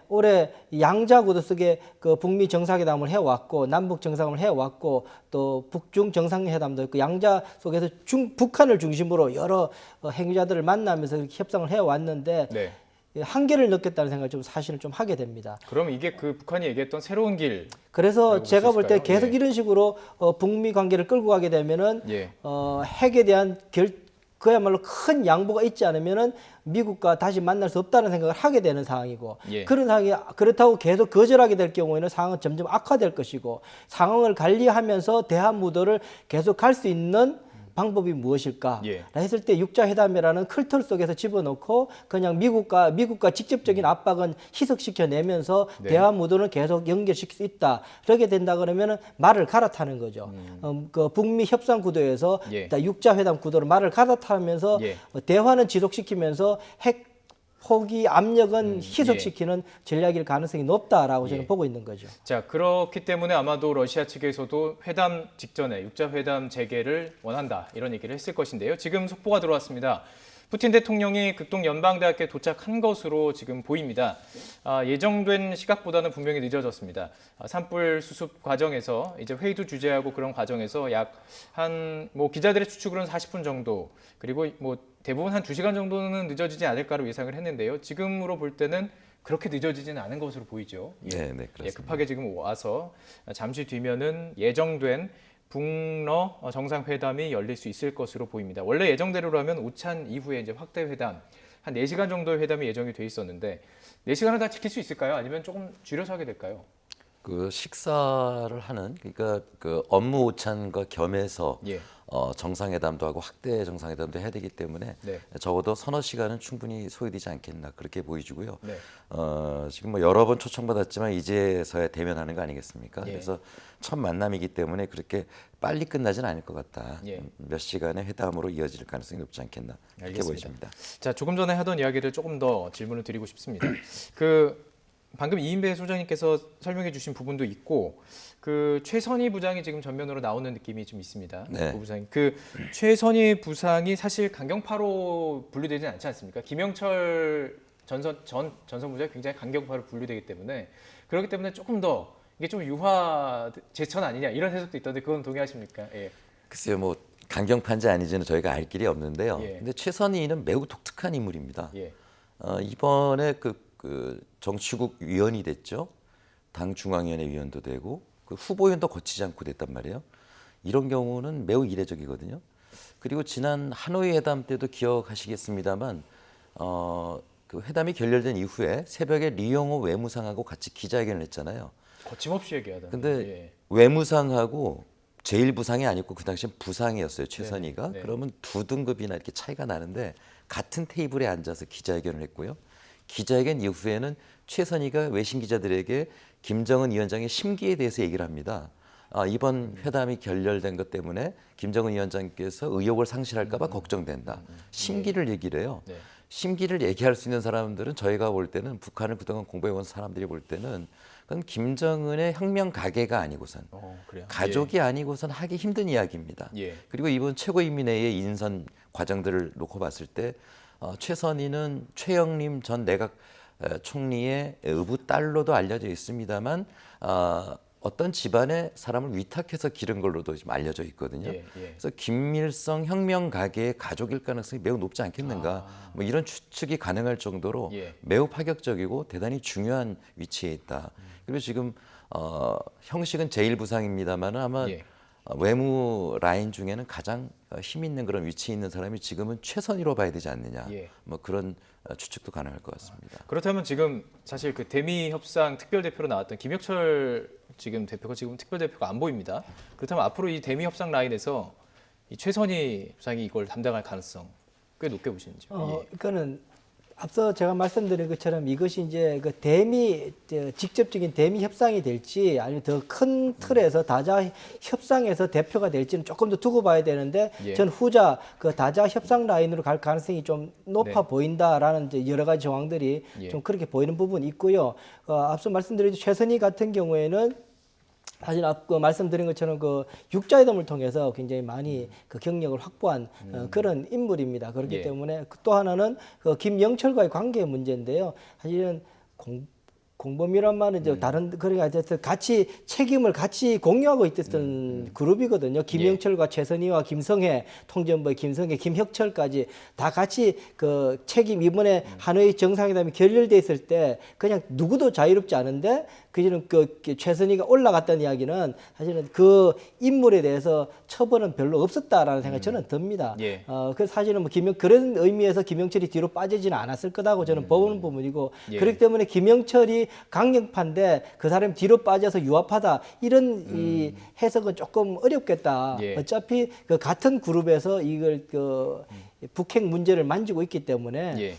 올해 양자 구도 속에 그 북미 정상회담을 해왔고 남북 정상회담을 해왔고 또 북중 정상회담도 있고 양자 속에서 북한을 중심으로 여러 행위자들을 만나면서 이렇게 협상을 해왔는데 한계를 느꼈다는 생각을 좀 사실은 좀 하게 됩니다. 그럼 이게 그 북한이 얘기했던 새로운 길. 그래서 제가 볼 때 계속 이런 식으로 북미 관계를 끌고 가게 되면은 핵에 대한 그야말로 큰 양보가 있지 않으면은 미국과 다시 만날 수 없다는 생각을 하게 되는 상황이고 그런 상황이 그렇다고 계속 거절하게 될 경우에는 상황은 점점 악화될 것이고 상황을 관리하면서 대화 무도를 계속 갈 수 있는 방법이 무엇일까 했을 때 육자회담이라는 틀 속에서 집어넣고 그냥 미국과 직접적인 압박은 희석시켜내면서 대화 무도는 계속 연결시킬 수 있다. 그렇게 된다 그러면 말을 갈아타는 거죠. 그 북미 협상 구도에서 육자회담 구도로 말을 갈아타면서 대화는 지속시키면서 핵 포기 압력은 희석시키는 전략일 가능성이 높다라고 저는 보고 있는 거죠. 자, 그렇기 때문에 아마도 러시아 측에서도 회담 직전에 육자회담 재개를 원한다 이런 얘기를 했을 것인데요. 지금 속보가 들어왔습니다. 푸틴 대통령이 극동 연방대학교에 도착한 것으로 지금 보입니다. 예정된 시각보다는 분명히 늦어졌습니다. 산불 수습 과정에서 이제 회의도 주재하고 그런 과정에서 약 기자들의 추측으로는 40분 정도 그리고 대부분 한 2시간 정도는 늦어지지 않을까로 예상을 했는데요. 지금으로 볼 때는 그렇게 늦어지지는 않은 것으로 보이죠. 네, 네, 그렇습니다. 예, 급하게 지금 와서 잠시 뒤면은 예정된 북러 정상회담이 열릴 수 있을 것으로 보입니다. 원래 예정대로라면 오찬 이후에 이제 확대 회담, 한 4시간 정도의 회담이 예정이 돼 있었는데 4시간을 다 지킬 수 있을까요? 아니면 조금 줄여서 하게 될까요? 그 식사를 하는 그러니까 그 업무 오찬과 겸해서 예. 정상회담도 하고 확대 정상회담도 해야 되기 때문에 네. 적어도 서너 시간은 충분히 소요되지 않겠나 그렇게 보이지고요. 네. 지금 뭐 여러 번 초청받았지만 이제서야 대면하는 거 아니겠습니까? 예. 그래서 첫 만남이기 때문에 그렇게 빨리 끝나지는 않을 것 같다. 예. 몇 시간의 회담으로 이어질 가능성이 높지 않겠나 이렇게 알겠습니다. 보여집니다. 자, 조금 전에 하던 이야기를 조금 더 질문을 드리고 싶습니다. 방금 이인배 소장님께서 설명해 주신 부분도 있고 최선희 부장이 지금 전면으로 나오는 느낌이 좀 있습니다. 네. 부부장이 최선희 부상이 사실 강경파로 분류되지 않지 않습니까? 김영철 전 전선부장이 굉장히 강경파로 분류되기 때문에 그렇기 때문에 조금 더 이게 좀 유화 제천 아니냐 이런 해석도 있던데 그건 동의하십니까? 예. 글쎄요, 뭐 강경파인지 아닌지는 저희가 알 길이 없는데요. 예. 근데 최선희는 매우 독특한 인물입니다. 예. 이번에 정치국 위원이 됐죠. 당 중앙위원회 위원도 되고 후보연도 거치지 않고 됐단 말이에요. 이런 경우는 매우 이례적이거든요. 그리고 지난 하노이 회담 때도 기억하시겠습니다만 회담이 결렬된 이후에 새벽에 리용호 외무상하고 같이 기자회견을 했잖아요. 거침없이 얘기하던. 근데 예. 외무상하고 제1부상이 아니고 그 당시엔 부상이었어요. 최선희가. 네. 그러면 2등급이나 이렇게 차이가 나는데 같은 테이블에 앉아서 기자회견을 했고요. 기자회견 이후에는 최선희가 외신 기자들에게 김정은 위원장의 심기에 대해서 얘기를 합니다. 이번 회담이 결렬된 것 때문에 김정은 위원장께서 의욕을 상실할까 봐 걱정된다. 심기를 얘기를 해요. 네. 심기를 얘기할 수 있는 사람들은 저희가 볼 때는 북한을 그동안 공부해온 사람들이 볼 때는 그건 김정은의 혁명 가계가 아니고선 가족이 아니고선 하기 힘든 이야기입니다. 예. 그리고 이번 최고인민회의 인선 과정들을 놓고 봤을 때 최선희는 최영림 전 내각 총리의 의붓 딸로도 알려져 있습니다만 어떤 집안의 사람을 위탁해서 기른 걸로도 지금 알려져 있거든요. 예. 그래서 김일성 혁명 가계의 가족일 가능성이 매우 높지 않겠는가. 뭐 이런 추측이 가능할 정도로 예. 매우 파격적이고 대단히 중요한 위치에 있다. 그리고 지금 형식은 제1부상입니다만 아마 예. 외무 라인 중에는 가장 힘 있는 그런 위치에 있는 사람이 지금은 최선희로 봐야 되지 않느냐. 예. 뭐 그런 추측도 가능할 것 같습니다. 그렇다면 지금 사실 대미 협상 특별 대표로 나왔던 김혁철 지금 대표가 지금 특별 대표가 안 보입니다. 그렇다면 앞으로 이 대미 협상 라인에서 이 최선희 부상이 이걸 담당할 가능성 꽤 높게 보시는지요? 예. 그러니까는 앞서 제가 말씀드린 것처럼 이것이 이제 직접적인 대미 협상이 될지 아니면 더 큰 틀에서 다자 협상에서 대표가 될지는 조금 더 두고 봐야 되는데 예. 전 후자 다자 협상 라인으로 갈 가능성이 좀 높아 네. 보인다라는 이제 여러 가지 정황들이 예. 좀 그렇게 보이는 부분이 있고요. 앞서 말씀드린 최선희 같은 경우에는 사실 말씀드린 것처럼 육자회담을 통해서 굉장히 많이 경력을 확보한 그런 인물입니다. 그렇기 예. 때문에 또 하나는 김영철과의 관계 문제인데요. 사실은 공범이란 말은 이제 그러니까 같이 책임을 같이 공유하고 있었던 그룹이거든요. 김영철과 최선희와 김성회, 통전부의 김성회, 김혁철까지 다 같이 책임 이번에 하노이 정상회담이 결렬돼 있을 때 그냥 누구도 자유롭지 않은데 그저는 최선희가 올라갔다는 이야기는 사실은 그 인물에 대해서 처벌은 별로 없었다라는 생각이 저는 듭니다. 예. 그래서 사실은 그런 의미에서 김영철이 뒤로 빠지지는 않았을 거라고 저는 보는 부분이고 예. 그렇기 때문에 김영철이 강경파인데 그 사람이 뒤로 빠져서 유합하다 이런 이 해석은 조금 어렵겠다. 예. 어차피 같은 그룹에서 이걸 북핵 문제를 만지고 있기 때문에 예.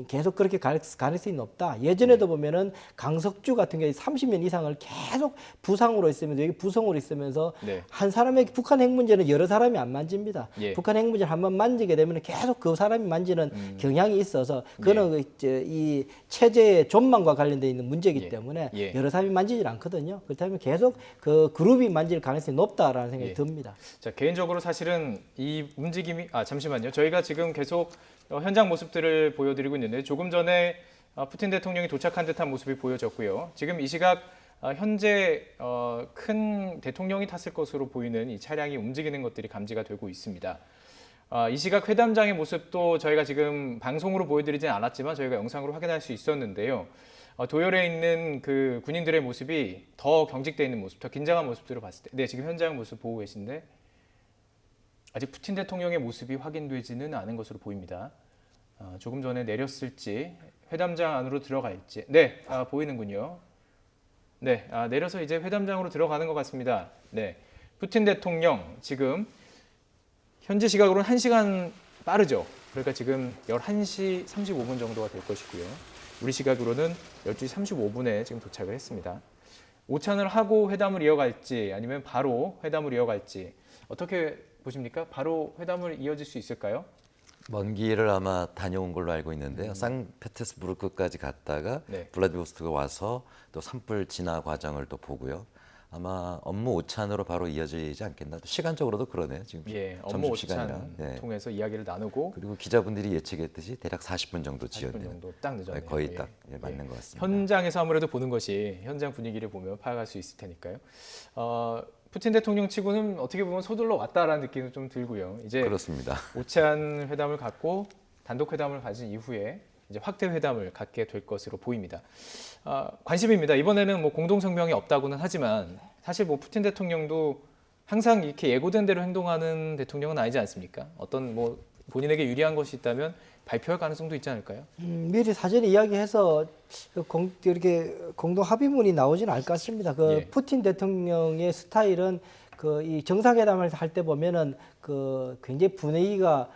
계속 그렇게 갈 가능성이 높다. 예전에도 보면은 강석주 같은 경우에 30년 이상을 계속 부상으로 있으면서 여기 부성으로 있으면서 네. 한 사람에게 북한 핵 문제는 여러 사람이 안 만집니다. 예. 북한 핵 문제를 한번 만지게 되면 계속 그 사람이 만지는 경향이 있어서 그거는 이 체제의 존망과 관련되어 있는 문제이기 예. 때문에 예. 여러 사람이 만지질 않거든요. 그렇다면 계속 그 그룹이 만질 가능성이 높다라는 생각이 예. 듭니다. 자, 개인적으로 사실은 이 움직임이 잠시만요. 저희가 지금 계속 현장 모습들을 보여드리고 있는데 조금 전에 푸틴 대통령이 도착한 듯한 모습이 보여졌고요. 지금 이 시각 현재 큰 대통령이 탔을 것으로 보이는 이 차량이 움직이는 것들이 감지가 되고 있습니다. 이 시각 회담장의 모습도 저희가 지금 방송으로 보여드리진 않았지만 저희가 영상으로 확인할 수 있었는데요. 도열해 있는 그 군인들의 모습이 더 경직돼 있는 모습, 더 긴장한 모습들을 봤을 때, 네, 지금 현장 모습 보고 계신데 아직 푸틴 대통령의 모습이 확인되지는 않은 것으로 보입니다. 조금 전에 내렸을지 회담장 안으로 들어갈지, 네, 보이는군요. 네, 내려서 이제 회담장으로 들어가는 것 같습니다. 네, 푸틴 대통령 지금 현지 시각으로는 1시간 빠르죠. 그러니까 지금 11시 35분 정도가 될 것이고요. 우리 시각으로는 12시 35분에 지금 도착을 했습니다. 오찬을 하고 회담을 이어갈지 아니면 바로 회담을 이어갈지 어떻게 보십니까? 바로 회담을 이어질 수 있을까요? 먼 길을 아마 다녀온 걸로 알고 있는데요. 상페테르부르크까지 갔다가 네. 블라디보스토크 와서 또 산불 진화 과정을 또 보고요. 아마 업무 오찬으로 바로 이어지지 않겠나. 시간적으로도 그러네요. 지금 예, 업무 점심시간이라. 오찬 네. 통해서 이야기를 나누고 그리고 기자분들이 예측했듯이 대략 40분 정도 40분 지연돼요. 정도 딱 늦었네요. 거의 딱 맞는 것 같습니다. 현장에서 아무래도 보는 것이 현장 분위기를 보면 파악할 수 있을 테니까요. 푸틴 대통령 치고는 어떻게 보면 서둘러 왔다라는 느낌이 좀 들고요. 이제 그렇습니다. 오찬 회담을 갖고 단독 회담을 가진 이후에 이제 확대 회담을 갖게 될 것으로 보입니다. 관심입니다. 이번에는 뭐 공동 성명이 없다고는 하지만 사실 뭐 푸틴 대통령도 항상 이렇게 예고된 대로 행동하는 대통령은 아니지 않습니까? 어떤 뭐 본인에게 유리한 것이 있다면 발표할 가능성도 있지 않을까요? 미리 사전에 이야기해서 이렇게 공동 합의문이 나오지는 않을 것 같습니다. 예. 푸틴 대통령의 스타일은 이 정상회담을 할 때 보면은 굉장히 분위기가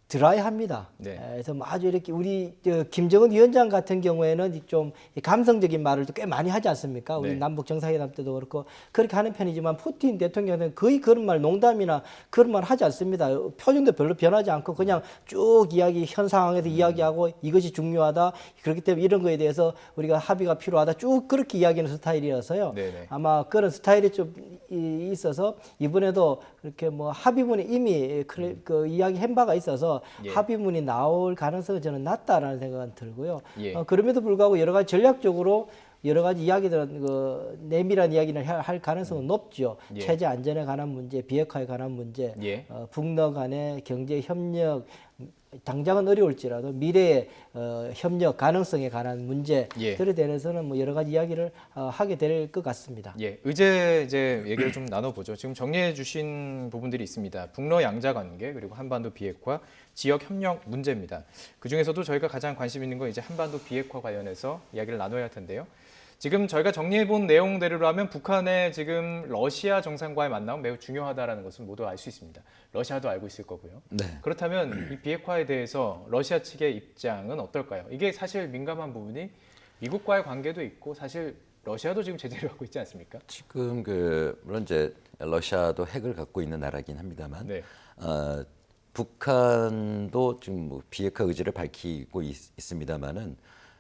드라이합니다. 네. 그래서 아주 이렇게 우리 김정은 위원장 같은 경우에는 좀 감성적인 말을 꽤 많이 하지 않습니까? 우리 네. 남북 정상회담 때도 그렇고 그렇게 하는 편이지만 푸틴 대통령은 거의 그런 말 농담이나 그런 말 하지 않습니다. 표정도 별로 변하지 않고 그냥 쭉 현 상황에서 이야기하고 이것이 중요하다. 그렇기 때문에 이런 거에 대해서 우리가 합의가 필요하다. 쭉 그렇게 이야기하는 스타일이어서요. 네네. 아마 그런 스타일이 좀 있어서 이번에도 그렇게 뭐 합의문에 이미 이야기한 바가 있어서 예. 합의문이 나올 가능성은 저는 낮다라는 생각은 들고요. 예. 그럼에도 불구하고 여러 가지 전략적으로 여러 가지 이야기들은 내밀한 이야기를 할 가능성은 높죠. 예. 체제 안전에 관한 문제, 비핵화에 관한 문제, 예. 북러 간의 경제 협력, 당장은 어려울지라도 미래의 협력 가능성에 관한 문제들에 대해서는 뭐 여러 가지 이야기를 하게 될 것 같습니다. 예, 이제 얘기를 좀 나눠보죠. 지금 정리해 주신 부분들이 있습니다. 북러 양자 관계 그리고 한반도 비핵화, 지역 협력 문제입니다. 그 중에서도 저희가 가장 관심 있는 건 이제 한반도 비핵화 관련해서 이야기를 나눠야 할 텐데요. 지금 저희가 정리해 본 내용대로라면 북한의 지금 러시아 정상과의 만남은 매우 중요하다는 것은 모두 알 수 있습니다. 러시아도 알고 있을 거고요. 네. 그렇다면 이 비핵화에 대해서 러시아 측의 입장은 어떨까요? 이게 사실 민감한 부분이 미국과의 관계도 있고 사실 러시아도 지금 제재를 받고 있지 않습니까? 지금 물론 이제 러시아도 핵을 갖고 있는 나라긴 합니다만 네. 북한도 지금 뭐 비핵화 의지를 밝히고 있습니다만은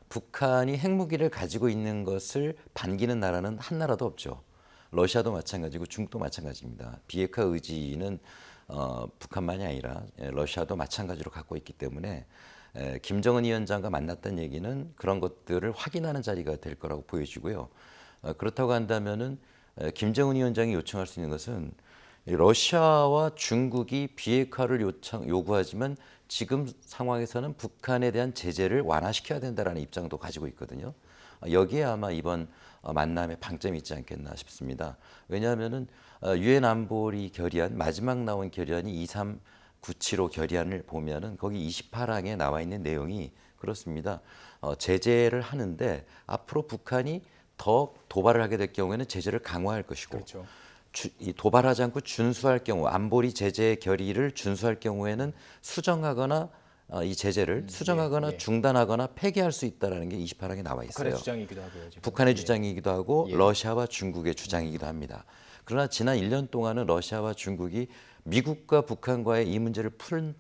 북한이 핵무기를 가지고 있는 것을 반기는 나라는 한 나라도 없죠. 러시아도 마찬가지고 중국도 마찬가지입니다. 비핵화 의지는 북한만이 아니라 러시아도 마찬가지로 갖고 있기 때문에 김정은 위원장과 만났다는 얘기는 그런 것들을 확인하는 자리가 될 거라고 보여지고요. 그렇다고 한다면은 김정은 위원장이 요청할 수 있는 것은 러시아와 중국이 비핵화를 요구하지만 지금 상황에서는 북한에 대한 제재를 완화시켜야 된다라는 입장도 가지고 있거든요. 여기에 아마 이번 만남의 방점이 있지 않겠나 싶습니다. 왜냐하면은 유엔 안보리 결의안 마지막 나온 결의안이 2397호 결의안을 보면은 거기 28항에 나와 있는 내용이 그렇습니다. 제재를 하는데 앞으로 북한이 더 도발을 하게 될 경우에는 제재를 강화할 것이고 그렇죠. 도발하지 않고 준수할 경우 안보리 제재 결의를 준수할 경우에는 수정하거나 이 제재를 수정하거나 중단하거나 폐기할 수 있다는 게 28항에 나와 있어요. 북한의 주장이기도 하고요. 지금. 북한의 주장이기도 하고 예. 러시아와 중국의 주장이기도 합니다. 그러나 지난 1년 동안은 러시아와 중국이 미국과 북한과의 이 문제를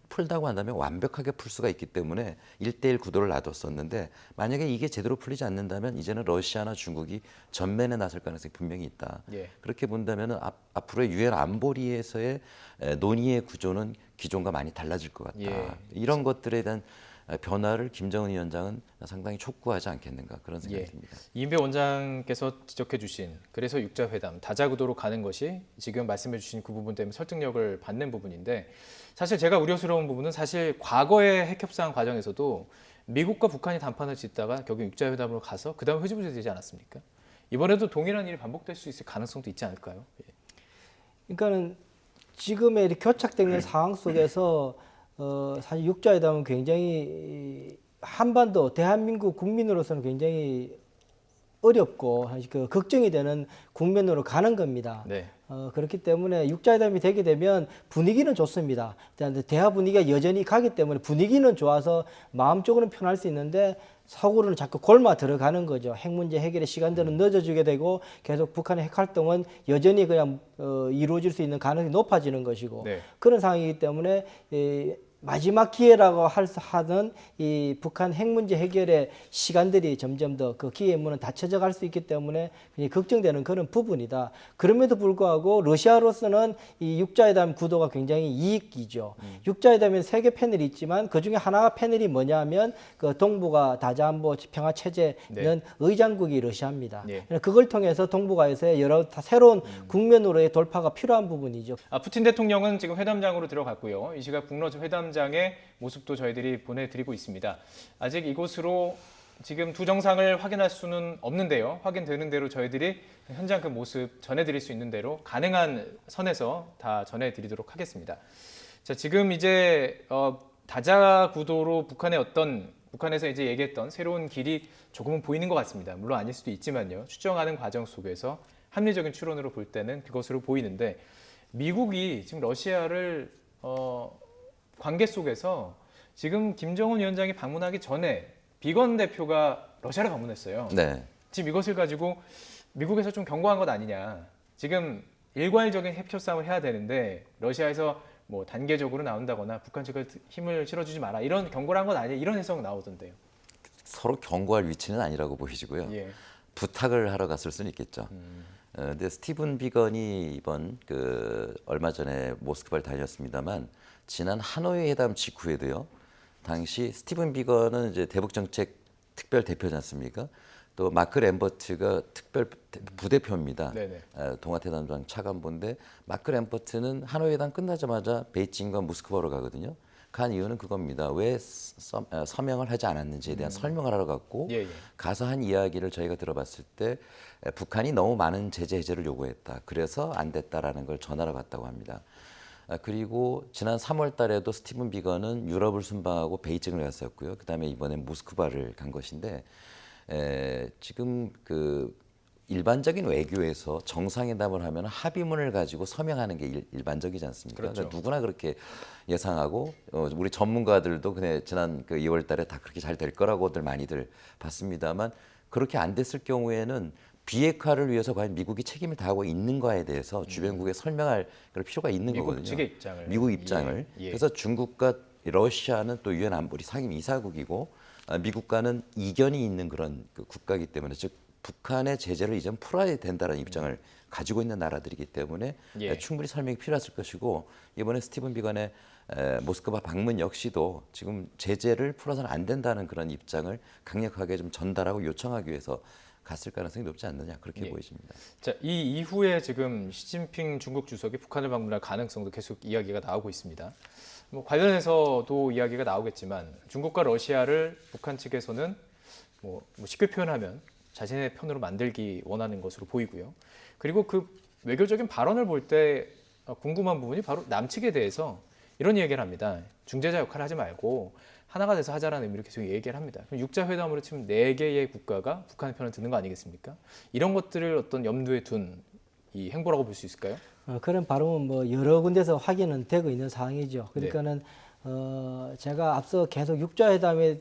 풀다고 한다면 완벽하게 풀 수가 있기 때문에 1대1 구도를 놔뒀었는데 만약에 이게 제대로 풀리지 않는다면 이제는 러시아나 중국이 전면에 나설 가능성이 분명히 있다. 예. 그렇게 본다면 앞으로의 유엔 안보리에서의 논의의 구조는 기존과 많이 달라질 것 같다. 예. 이런 것들에 대한 변화를 김정은 위원장은 상당히 촉구하지 않겠는가 그런 생각이 듭니다. 이인배 원장께서 지적해 주신 그래서 육자회담 다자구도로 가는 것이 지금 말씀해 주신 그 부분 때문에 설득력을 받는 부분인데 사실 제가 우려스러운 부분은 사실 과거의 핵협상 과정에서도 미국과 북한이 단판을 짓다가 결국 육자회담으로 가서 그 다음에 흐지부지 되지 않았습니까? 이번에도 동일한 일이 반복될 수 있을 가능성도 있지 않을까요? 그러니까는 지금의 이렇게 교착되어 있는 상황 속에서 사실 육자회담은 굉장히 한반도 대한민국 국민으로서는 굉장히 어렵고 그 걱정이 되는 국면으로 가는 겁니다. 네. 그렇기 때문에 육자회담이 되게 되면 분위기는 좋습니다. 대화 분위기가 여전히 가기 때문에 분위기는 좋아서 마음적으로는 편할 수 있는데 속으로는 자꾸 골마 들어가는 거죠. 핵 문제 해결의 시간들은 늦어지게 되고 계속 북한의 핵 활동은 여전히 그냥 이루어질 수 있는 가능성이 높아지는 것이고 네. 그런 상황이기 때문에 마지막 기회라고 하던 이 북한 핵 문제 해결의 시간들이 점점 더 그 기회의 문은 닫혀져 갈 수 있기 때문에 걱정되는 그런 부분이다. 그럼에도 불구하고 러시아로서는 이 육자회담 구도가 굉장히 이익이죠. 육자회담에 3개 패널이 있지만 그중에 하나가 패널이 뭐냐면 그 동북아 다자안보 평화 체제는 네. 의장국이 러시아입니다. 네. 그걸 통해서 동북아에서의 여러 새로운 국면으로의 돌파가 필요한 부분이죠. 푸틴 대통령은 지금 회담장으로 들어갔고요. 이 시각 북러 회담장의 모습도 저희들이 보내드리고 있습니다. 아직 이곳으로 지금 두 정상을 확인할 수는 없는데요. 확인되는 대로 저희들이 현장 그 모습 전해드릴 수 있는 대로 가능한 선에서 다 전해드리도록 하겠습니다. 자, 지금 이제 다자 구도로 북한에서 이제 얘기했던 새로운 길이 조금은 보이는 것 같습니다. 물론 아닐 수도 있지만요. 추정하는 과정 속에서 합리적인 추론으로 볼 때는 그것으로 보이는데 미국이 지금 러시아를 관계 속에서 지금 김정은 위원장이 방문하기 전에 비건 대표가 러시아를 방문했어요. 네. 지금 이것을 가지고 미국에서 좀 경고한 것 아니냐. 지금 일괄적인 핵 협상을 해야 되는데 러시아에서 뭐 단계적으로 나온다거나 북한 측을 힘을 실어주지 마라 이런 경고를 한 건 아니냐 이런 해석 나오던데요. 서로 경고할 위치는 아니라고 보이시고요. 예. 부탁을 하러 갔을 수는 있겠죠. 근데 스티븐 비건이 이번 얼마 전에 모스크바를 다녔습니다만 지난 하노이 회담 직후에도요. 당시 스티븐 비건은 이제 대북 정책 특별 대표지 않습니까? 또 마크 램버트가 특별 부대표입니다. 동아태담장 차관보인데 마크 램버트는 하노이 회담 끝나자마자 베이징과 모스크바로 가거든요. 간 이유는 그겁니다. 왜 서명을 하지 않았는지에 대한 설명을 하러 갔고 가서 한 이야기를 저희가 들어봤을 때 북한이 너무 많은 제재 해제를 요구했다. 그래서 안 됐다라는 걸 전하러 갔다고 합니다. 그리고 지난 3월 달에도 스티븐 비건은 유럽을 순방하고 베이징을 갔었고요. 그다음에 이번엔 모스크바를 간 것인데 지금 일반적인 외교에서 정상회담을 하면 합의문을 가지고 서명하는 게 일반적이지 않습니까? 그렇죠. 그러니까 누구나 그렇게 예상하고 우리 전문가들도 지난 2월 달에 다 그렇게 잘 될 거라고들 많이들 봤습니다만 그렇게 안 됐을 경우에는 비핵화를 위해서 과연 미국이 책임을 다하고 있는가에 대해서 주변국에 설명할 그럴 필요가 있는 거거든요. 측의 입장을. 미국 입장을. 그래서 중국과 러시아는 또 유엔 안보리 상임 이사국이고 미국과는 이견이 있는 그런 국가이기 때문에 즉 북한의 제재를 이제 풀어야 된다는 입장을 가지고 있는 나라들이기 때문에 충분히 설명이 필요했을 것이고 이번에 스티븐 비건의 모스크바 방문 역시도 지금 제재를 풀어서는 안 된다는 그런 입장을 강력하게 좀 전달하고 요청하기 위해서 갔을 가능성이 높지 않느냐 그렇게 보여집니다. 자, 이 이후에 지금 시진핑 중국 주석이 북한을 방문할 가능성도 계속 이야기가 나오고 있습니다. 뭐 관련해서도 이야기가 나오겠지만 중국과 러시아를 북한 측에서는 뭐 쉽게 표현하면 자신의 편으로 만들기 원하는 것으로 보이고요. 그리고 그 외교적인 발언을 볼 때 궁금한 부분이 바로 남측에 대해서 이런 얘기를 합니다. 중재자 역할을 하지 말고 하나가 돼서 하자라는 의미로 계속 얘기를 합니다. 그럼 육자회담으로 치면 4개의 국가가 북한의 편을 드는 거 아니겠습니까? 이런 것들을 어떤 염두에 둔 이 행보라고 볼 수 있을까요? 그런 발언은 뭐 여러 군데서 확인은 되고 있는 상황이죠. 그러니까는 제가 앞서 계속 육자회담의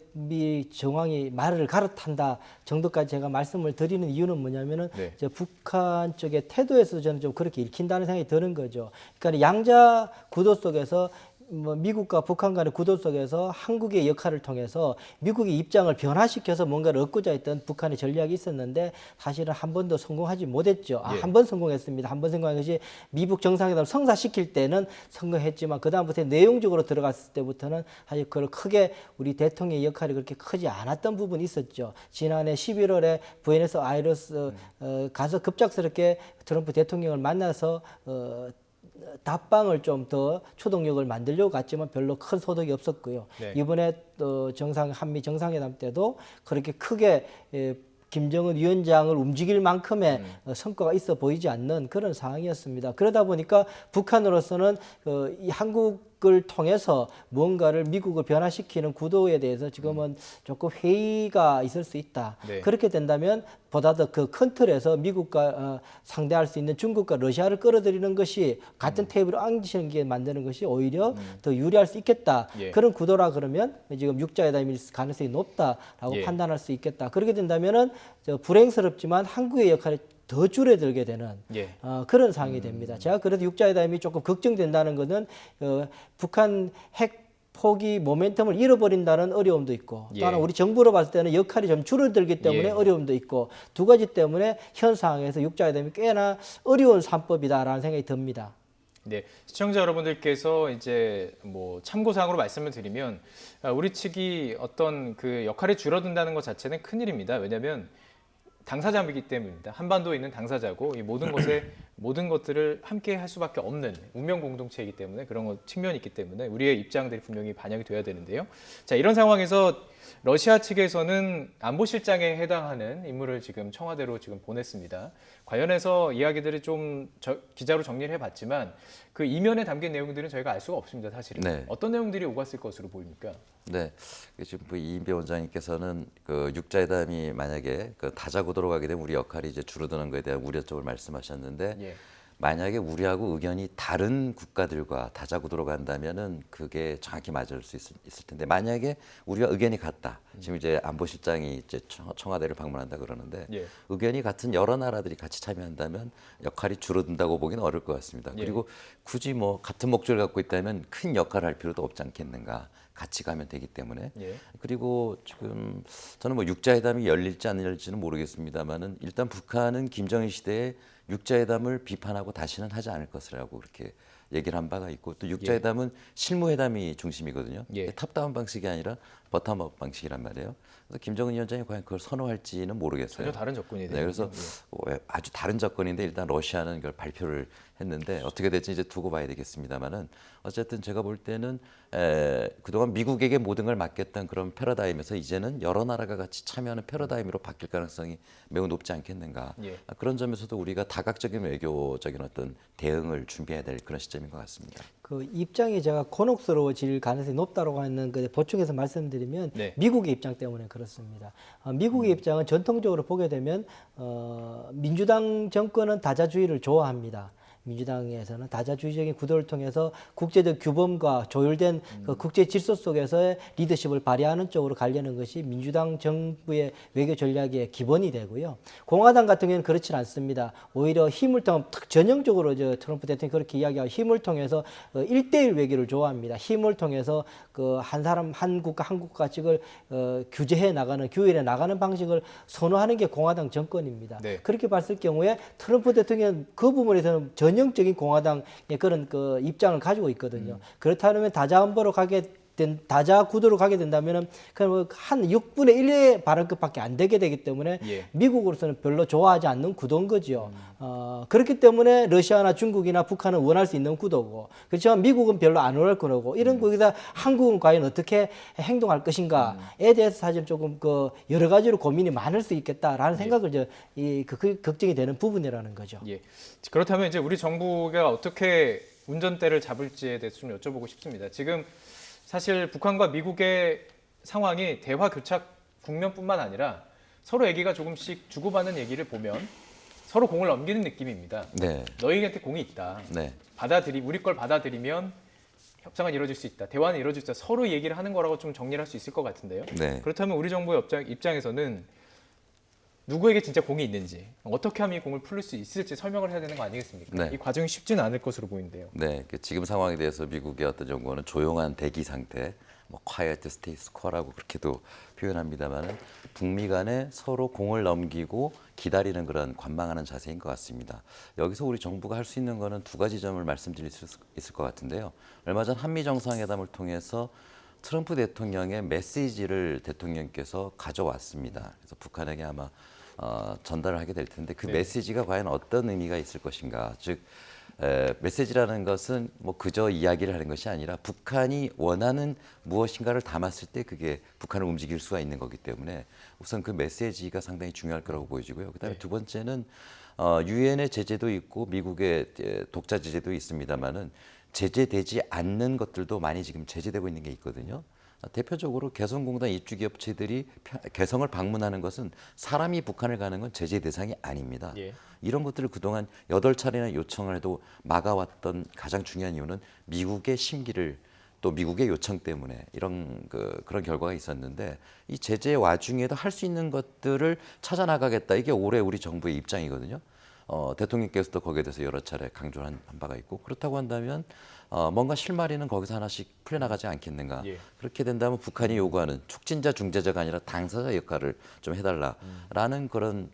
정황이 말을 갈아탄다 정도까지 제가 말씀을 드리는 이유는 뭐냐면은 북한 쪽의 태도에서 저는 좀 그렇게 읽힌다는 생각이 드는 거죠. 그러니까 양자 구도 속에서 미국과 북한 간의 구도 속에서 한국의 역할을 통해서 미국의 입장을 변화시켜서 뭔가를 얻고자 했던 북한의 전략이 있었는데 사실은 한 번도 성공하지 못했죠. 한 번 성공했습니다. 한 번 성공한 것이 미국 정상회담을 성사시킬 때는 성공했지만 그다음부터 내용적으로 들어갔을 때부터는 사실 그걸 크게 우리 대통령의 역할이 그렇게 크지 않았던 부분이 있었죠. 지난해 11월에 부에노스아이레스 가서 급작스럽게 트럼프 대통령을 만나서 답방을 좀 더 추동력을 만들려고 갔지만 별로 큰 소득이 없었고요. 네. 이번에 또 한미 정상회담 때도 그렇게 크게 김정은 위원장을 움직일 만큼의 성과가 있어 보이지 않는 그런 상황이었습니다. 그러다 보니까 북한으로서는 이 한국을 통해서 무언가를 미국을 변화시키는 구도에 대해서 지금은 조금 회의가 있을 수 있다. 네. 그렇게 된다면 보다 더 그 큰 틀에서 미국과 상대할 수 있는 중국과 러시아를 끌어들이는 것이 같은 테이블에 앉히는 게 만드는 것이 오히려 더 유리할 수 있겠다. 예. 그런 구도라 그러면 지금 육자회담일 가능성이 높다라고 예. 판단할 수 있겠다. 그렇게 된다면은 불행스럽지만 한국의 역할이 더 줄어들게 되는 예. 그런 상황이 됩니다. 제가 그래도 육자회담이 조금 걱정된다는 것은 북한 핵 포기 모멘텀을 잃어버린다는 어려움도 있고 또 하나 예. 우리 정부로 봤을 때는 역할이 좀 줄어들기 때문에 예. 어려움도 있고 두 가지 때문에 현 상황에서 육자회담이 꽤나 어려운 산법이다라는 생각이 듭니다. 네, 시청자 여러분들께서 이제 뭐 참고사항으로 말씀을 드리면 우리 측이 어떤 그 역할이 줄어든다는 것 자체는 큰일입니다. 왜냐하면 당사자이기 때문입니다. 한반도에 있는 당사자고 이 모든 모든 것들을 함께 할 수밖에 없는 운명 공동체이기 때문에 그런 측면이 있기 때문에 우리의 입장들이 분명히 반영이 돼야 되는데요. 자, 이런 상황에서 러시아 측에서는 안보실장에 해당하는 인물을 지금 청와대로 지금 보냈습니다. 관련해서 이야기들을 좀 기자로 정리를 해봤지만 그 이면에 담긴 내용들은 저희가 알 수가 없습니다, 사실은. 네. 어떤 내용들이 오갔을 것으로 보입니까? 네, 지금 이인배 원장님께서는 그 육자회담이 만약에 그 다자구도로 가게 되면 우리 역할이 이제 줄어드는 것에 대한 우려점을 말씀하셨는데 예. 만약에 우리하고 의견이 다른 국가들과 다자구도로 간다면은 그게 정확히 맞을 수 있을 텐데 만약에 우리가 의견이 같다. 지금 이제 안보실장이 이제 청와대를 방문한다 그러는데 예. 의견이 같은 여러 나라들이 같이 참여한다면 역할이 줄어든다고 보기는 어려울 것 같습니다. 예. 그리고 굳이 뭐 같은 목적을 갖고 있다면 큰 역할을 할 필요도 없지 않겠는가. 같이 가면 되기 때문에 예. 그리고 지금 저는 뭐 육자회담이 열릴지 안 열릴지는 모르겠습니다만은 일단 북한은 김정일 시대에 육자회담을 비판하고 다시는 하지 않을 것이라고 그렇게 얘기를 한 바가 있고 또 육자회담은 실무회담이 중심이거든요. 예. 탑다운 방식이 아니라 버텀업 방식이란 말이에요. 그래서 김정은 위원장이 과연 그걸 선호할지는 모르겠어요. 전혀 다른 조건이 되요. 네, 그래서 아주 다른 조건인데 일단 러시아는 이걸 발표를 했는데 어떻게 될지 이제 두고 봐야 되겠습니다만은 어쨌든 제가 볼 때는 그동안 미국에게 모든 걸 맡겼던 그런 패러다임에서 이제는 여러 나라가 같이 참여하는 패러다임으로 바뀔 가능성이 매우 높지 않겠는가. 예. 그런 점에서도 우리가 다각적인 외교적인 어떤 대응을 준비해야 될 그런 시점인 것 같습니다. 그 입장이 제가 곤혹스러워질 가능성이 높다고 하는 그 보충해서 말씀드리면 네. 미국의 입장 때문에 그렇습니다. 미국의 입장은 전통적으로 보게 되면 민주당 정권은 다자주의를 좋아합니다. 민주당에서는 다자주의적인 구도를 통해서 국제적 규범과 조율된 그 국제 질서 속에서의 리더십을 발휘하는 쪽으로 가려는 것이 민주당 정부의 외교 전략의 기본이 되고요. 공화당 같은 경우는 그렇지 않습니다. 오히려 힘을 통해 전형적으로 트럼프 대통령이 그렇게 이야기하고 힘을 통해서 1대1 외교를 좋아합니다. 힘을 통해서 그 한 사람 한 국가 측을 규제해 나가는 규율해 나가는 방식을 선호하는 게 공화당 정권입니다. 네. 그렇게 봤을 경우에 트럼프 대통령은 그 부분에서는 전형적인 공화당의 그런 그 입장을 가지고 있거든요. 그렇다면 다자안보로 다자 구도로 가게 된다면은 그냥 한 6분의 1의 발언급밖에 안 되게 되기 때문에 예. 미국으로서는 별로 좋아하지 않는 구도인 거죠. 그렇기 때문에 러시아나 중국이나 북한은 원할 수 있는 구도고 그렇지만 미국은 별로 안 원할 거고 이런 거기다 한국은 과연 어떻게 행동할 것인가에 대해서 사실 조금 그 여러 가지로 고민이 많을 수 있겠다라는 생각을 그 걱정이 되는 부분이라는 거죠. 예. 그렇다면 이제 우리 정부가 어떻게 운전대를 잡을지에 대해서 좀 여쭤보고 싶습니다. 지금 사실 북한과 미국의 상황이 대화 교착 국면뿐만 아니라 서로 얘기가 조금씩 주고받는 얘기를 보면 서로 공을 넘기는 느낌입니다. 네. 너희한테 공이 있다. 네. 우리 걸 받아들이면 협상은 이루어질 수 있다. 대화는 이루어질 수 있다. 서로 얘기를 하는 거라고 좀 정리를 할 수 있을 것 같은데요. 네. 그렇다면 우리 정부의 입장에서는 누구에게 진짜 공이 있는지 어떻게 하면 이 공을 풀릴 수 있을지 설명을 해야 되는 거 아니겠습니까? 네. 이 과정이 쉽지는 않을 것으로 보이는데요. 네, 지금 상황에 대해서 미국의 어떤 정부는 조용한 대기 상태, 뭐 quiet status quo라고 그렇게도 표현합니다만은 북미 간에 서로 공을 넘기고 기다리는 그런 관망하는 자세인 것 같습니다. 여기서 우리 정부가 할 수 있는 거는 두 가지 점을 말씀드릴 수 있을 것 같은데요. 얼마 전 한미 정상회담을 통해서 트럼프 대통령의 메시지를 대통령께서 가져왔습니다. 그래서 북한에게 아마 전달을 하게 될 텐데 그 네. 메시지가 과연 어떤 의미가 있을 것인가, 즉 메시지라는 것은 뭐 그저 이야기를 하는 것이 아니라 북한이 원하는 무엇인가를 담았을 때 그게 북한을 움직일 수가 있는 거기 때문에 우선 그 메시지가 상당히 중요할 거라고 보여지고요. 그다음에 두 번째는 유엔의 제재도 있고 미국의 독자 제재도 있습니다만은 제재되지 않는 것들도 많이 지금 제재되고 있는 게 있거든요. 대표적으로 개성공단 입주기업체들이 개성을 방문하는 것은 사람이 북한을 가는 건 제재 대상이 아닙니다. 예. 이런 것들을 그동안 8차례나 요청을 해도 막아왔던 가장 중요한 이유는 미국의 심기를 또 미국의 요청 때문에 그런 결과가 있었는데 이 제재 와중에도 할 수 있는 것들을 찾아나가겠다. 이게 올해 우리 정부의 입장이거든요. 대통령께서도 거기에 대해서 여러 차례 강조한 바가 있고 그렇다고 한다면 뭔가 실마리는 거기서 하나씩 풀려나가지 않겠는가. 예. 그렇게 된다면 북한이 요구하는 촉진자, 중재자가 아니라 당사자 역할을 좀 해달라라는 그런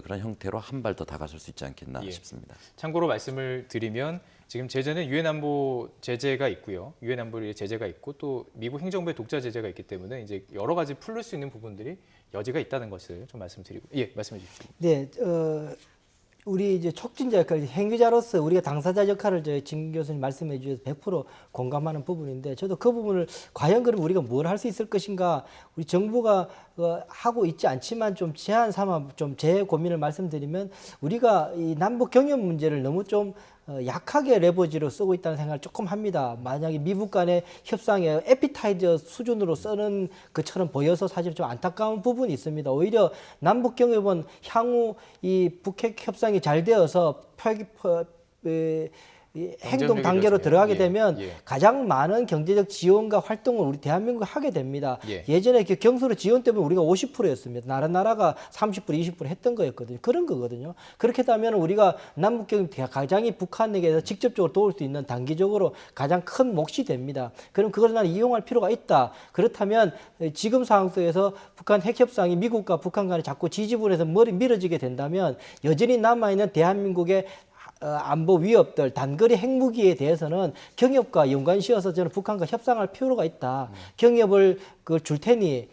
형태로 한 발 더 다가설 수 있지 않겠나 싶습니다. 참고로 말씀을 드리면 지금 제재는 유엔 안보 제재가 있고요. 유엔 안보리의 제재가 있고 또 미국 행정부의 독자 제재가 있기 때문에 이제 여러 가지 풀릴 수 있는 부분들이 여지가 있다는 것을 좀 말씀드리고 말씀해 주십시오. 네. 우리 이제 촉진자 역할, 행위자로서 우리가 당사자 역할을 진 교수님 말씀해 주셔서 100% 공감하는 부분인데 저도 그 부분을 과연 그럼 우리가 뭘 할 수 있을 것인가 우리 정부가 하고 있지 않지만 좀 제한 삼아 좀 제 고민을 말씀드리면 우리가 이 남북 경협 문제를 너무 좀 약하게 레버지로 쓰고 있다는 생각을 조금 합니다. 만약에 미국 간의 협상에 에피타이저 수준으로 쓰는 것처럼 보여서 사실 좀 안타까운 부분이 있습니다. 오히려 남북 경협은 향후 이 북핵 협상이 잘 되어서 행동 단계로 들어가게 되면 가장 많은 경제적 지원과 활동을 우리 대한민국이 하게 됩니다. 예전에 경수로 지원 때문에 우리가 50%였습니다. 다른 나라가 30%, 20% 했던 거였거든요. 그런 거거든요. 그렇게 되면 우리가 남북경협 가장이 북한에게서 직접적으로 도울 수 있는 단기적으로 가장 큰 몫이 됩니다. 그럼 그걸 나는 이용할 필요가 있다. 그렇다면 지금 상황 속에서 북한 핵협상이 미국과 북한 간에 자꾸 지지분에서 밀어지게 된다면 여전히 남아있는 대한민국의 안보 위협들, 단거리 핵무기에 대해서는 경협과 연관시어서 저는 북한과 협상할 필요가 있다. 경협을 줄 테니,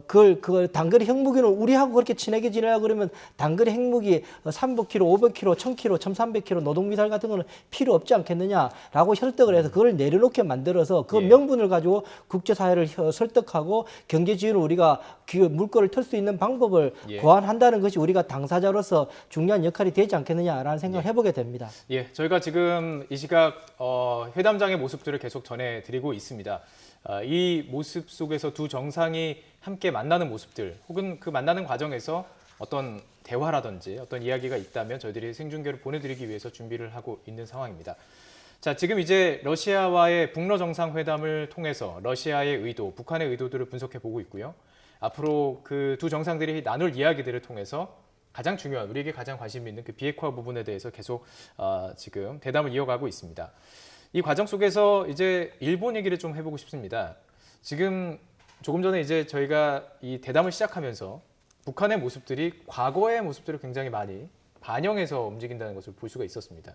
그걸 단거리 핵무기는 우리하고 그렇게 친하게 지내려고 그러면 단거리 핵무기 300km, 500km, 1000km, 1300km 노동미사일 같은 거는 필요 없지 않겠느냐라고 설득을 해서 그걸 내려놓게 만들어서 그 명분을 가지고 국제사회를 설득하고 경제 지원을 우리가 물꼬를 틀 수 있는 방법을 고안한다는 것이 우리가 당사자로서 중요한 역할이 되지 않겠느냐라는 생각을 해보게 됩니다. 저희가 지금 이 시각 회담장의 모습들을 계속 전해드리고 있습니다. 이 모습 속에서 두 정상이 함께 만나는 모습들 혹은 그 만나는 과정에서 어떤 대화라든지 어떤 이야기가 있다면 저희들이 생중계를 보내드리기 위해서 준비를 하고 있는 상황입니다. 자, 지금 이제 러시아와의 북러 정상회담을 통해서 러시아의 의도, 북한의 의도들을 분석해 보고 있고요. 앞으로 그 두 정상들이 나눌 이야기들을 통해서 가장 중요한, 우리에게 가장 관심 있는 그 비핵화 부분에 대해서 계속 지금 대담을 이어가고 있습니다. 이 과정 속에서 이제 일본 얘기를 좀 해보고 싶습니다. 지금 조금 전에 이제 저희가 이 대담을 시작하면서 북한의 모습들이 과거의 모습들을 굉장히 많이 반영해서 움직인다는 것을 볼 수가 있었습니다.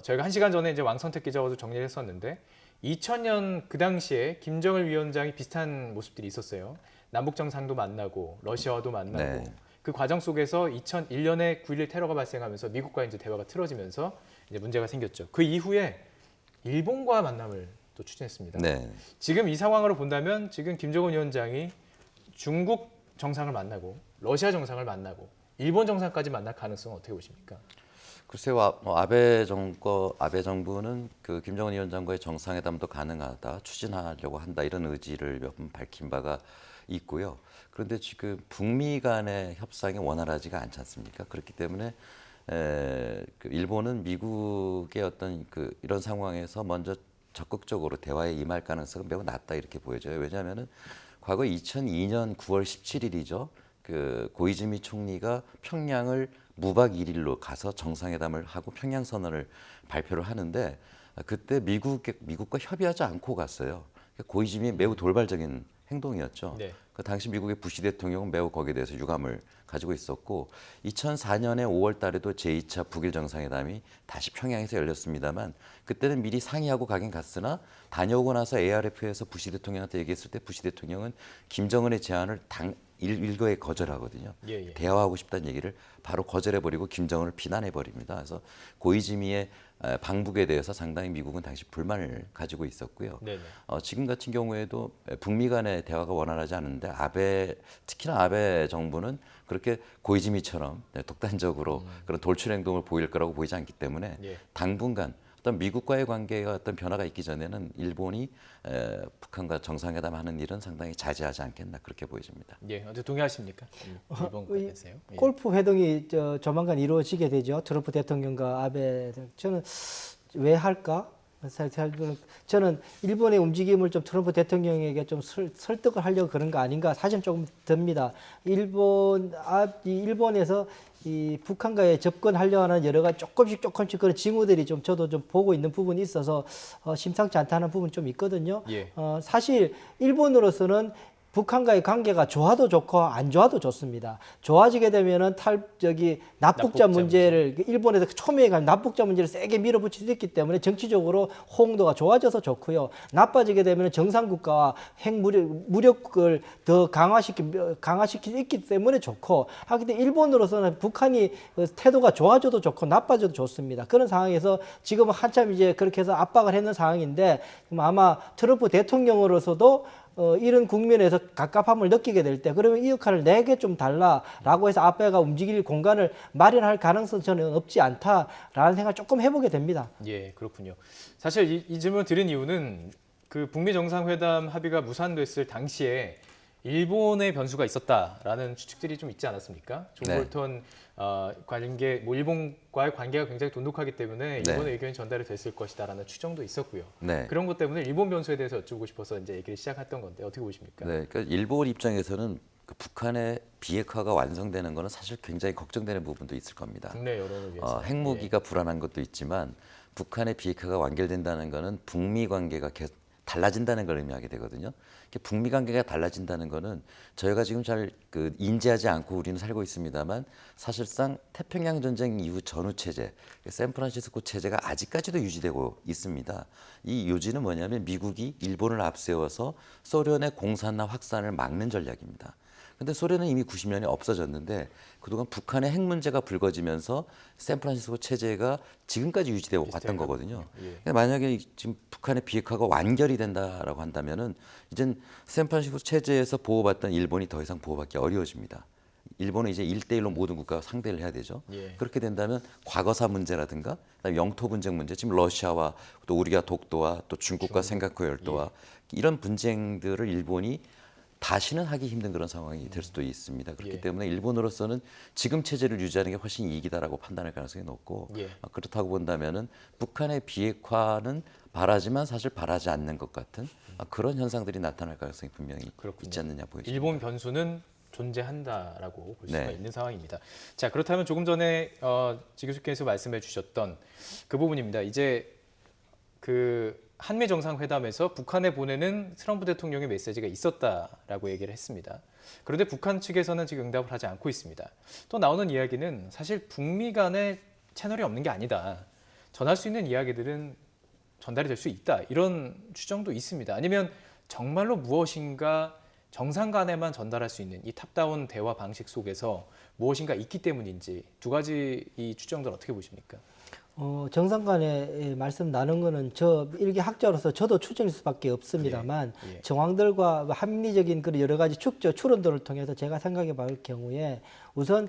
저희가 1시간 전에 이제 왕선택 기자와도 정리를 했었는데 2000년 그 당시에 김정일 위원장이 비슷한 모습들이 있었어요. 남북 정상도 만나고 러시아와도 만나고 그 과정 속에서 2001년에 9.11 테러가 발생하면서 미국과 이제 대화가 틀어지면서 이제 문제가 생겼죠. 그 이후에 일본과 만남을 또 추진했습니다. 지금 이 상황으로 본다면 지금 김정은 위원장이 중국 정상을 만나고 러시아 정상을 만나고 일본 정상까지 만날 가능성은 어떻게 보십니까? 글쎄요, 아베 정부는 그 김정은 위원장과의 정상회담도 가능하다, 추진하려고 한다 이런 의지를 몇 번 밝힌 바가 있고요. 그런데 지금 북미 간의 협상이 원활하지가 않지 않습니까? 그렇기 때문에 일본은 미국의 어떤 이런 상황에서 먼저 적극적으로 대화에 임할 가능성은 매우 낮다 이렇게 보여져요. 왜냐하면은 과거 2002년 9월 17일이죠. 그 고이즈미 총리가 평양을 무박 1일로 가서 정상회담을 하고 평양 선언을 발표를 하는데 그때 미국과 협의하지 않고 갔어요. 고이즈미 매우 돌발적인 행동이었죠. 그 당시 미국의 부시 대통령은 매우 거기에 대해서 유감을 가지고 있었고 2004년에 5월 달에도 제2차 북일 정상회담이 다시 평양에서 열렸습니다만 그때는 미리 상의하고 가긴 갔으나 다녀오고 나서 ARF에서 부시 대통령한테 얘기했을 때 부시 대통령은 김정은의 제안을 일거에 거절하거든요. 대화하고 싶다는 얘기를 바로 거절해버리고 김정은을 비난해버립니다. 그래서 고이즈미의 방북에 대해서 상당히 미국은 당시 불만을 가지고 있었고요. 지금 같은 경우에도 북미 간의 대화가 원활하지 않은데 특히나 아베 정부는 그렇게 고이즈미처럼 독단적으로 그런 돌출 행동을 보일 거라고 보이지 않기 때문에 당분간 어떤 미국과의 관계가 어떤 변화가 있기 전에는 일본이 북한과 정상회담 하는 일은 상당히 자제하지 않겠나 그렇게 보여집니다. 예, 어떻게 동의하십니까? 일본 관계에서요? 골프 회동이 조만간 이루어지게 되죠. 트럼프 대통령과 아베. 저는 왜 할까? 저는 일본의 움직임을 좀 트럼프 대통령에게 좀 설득을 하려고 그런 거 아닌가 사실 조금 듭니다. 일본에서 이 북한과의 접근하려 하는 여러 가지 조금씩 그런 징후들이 좀 저도 좀 보고 있는 부분이 있어서 심상치 않다는 부분이 좀 있거든요. 사실 일본으로서는 북한과의 관계가 좋아도 좋고 안 좋아도 좋습니다. 좋아지게 되면은 납북자 문제를 일본에서 초미에 간 납북자 문제를 세게 밀어붙일 수 있기 때문에 정치적으로 호응도가 좋아져서 좋고요. 나빠지게 되면은 정상국가와 무력을 더 강화시킬 수 있기 때문에 좋고 하기 때문에 일본으로서는 북한이 태도가 좋아져도 좋고 나빠져도 좋습니다. 그런 상황에서 지금은 한참 이제 그렇게 해서 압박을 했는 상황인데 아마 트럼프 대통령으로서도 이런 국면에서 갑갑함을 느끼게 될 때 그러면 이 역할을 내게 좀 달라라고 해서 아베가 움직일 공간을 마련할 가능성은 저는 없지 않다라는 생각을 조금 해보게 됩니다. 예, 그렇군요. 사실 이 질문 드린 이유는 그 북미 정상회담 합의가 무산됐을 당시에 일본의 변수가 있었다라는 추측들이 좀 있지 않았습니까? 존 볼턴 일본과의 관계가 굉장히 돈독하기 때문에 일본의 의견이 전달이 됐을 것이다라는 추정도 있었고요. 그런 것 때문에 일본 변수에 대해서 여쭈고 싶어서 이제 얘기를 시작했던 건데 어떻게 보십니까? 네, 그러니까 일본 입장에서는 그 북한의 비핵화가 완성되는 것은 사실 굉장히 걱정되는 부분도 있을 겁니다. 국내 여론을 위해서 핵무기가 불안한 것도 있지만 북한의 비핵화가 완결된다는 것은 북미 관계가 계속 달라진다는 걸 의미하게 되거든요. 북미 관계가 달라진다는 것은 저희가 지금 잘 인지하지 않고 우리는 살고 있습니다만 사실상 태평양 전쟁 이후 전후 체제, 샌프란시스코 체제가 아직까지도 유지되고 있습니다. 이 요지는 뭐냐면 미국이 일본을 앞세워서 소련의 공산화 확산을 막는 전략입니다. 근데 소련은 이미 90년에 없어졌는데 그동안 북한의 핵 문제가 불거지면서 샌프란시스코 체제가 지금까지 유지되어 왔던 거거든요. 그러니까 만약에 지금 북한의 비핵화가 완결이 된다라고 한다면은 이젠 샌프란시스코 체제에서 보호받던 일본이 더 이상 보호받기 어려워집니다. 일본은 이제 1대1로 모든 국가와 상대를 해야 되죠. 그렇게 된다면 과거사 문제라든가 영토 분쟁 문제, 지금 러시아와 또 우리가 독도와 또 중국과 생각코 열도와 이런 분쟁들을 일본이 다시는 하기 힘든 그런 상황이 될 수도 있습니다. 그렇기 때문에 일본으로서는 지금 체제를 유지하는 게 훨씬 이익이다라고 판단할 가능성이 높고 그렇다고 본다면은 북한의 비핵화는 바라지만 사실 바라지 않는 것 같은 그런 현상들이 나타날 가능성이 분명히 있지 않느냐 보여집니다. 일본 변수는 존재한다라고 볼 수가 있는 상황입니다. 자, 그렇다면 조금 전에 지 교수께서 말씀해 주셨던 그 부분입니다. 이제 한미 정상회담에서 북한에 보내는 트럼프 대통령의 메시지가 있었다라고 얘기를 했습니다. 그런데 북한 측에서는 지금 응답을 하지 않고 있습니다. 또 나오는 이야기는 사실 북미 간에 채널이 없는 게 아니다. 전할 수 있는 이야기들은 전달이 될 수 있다. 이런 추정도 있습니다. 아니면 정말로 무엇인가 정상 간에만 전달할 수 있는 이 탑다운 대화 방식 속에서 무엇인가 있기 때문인지 두 가지 이 추정들 어떻게 보십니까? 정상 간에 말씀 나눈 거는 일개 학자로서 저도 추정일 수밖에 없습니다만 정황들과 합리적인 그런 여러 가지 추론들을 통해서 제가 생각해 볼 경우에 우선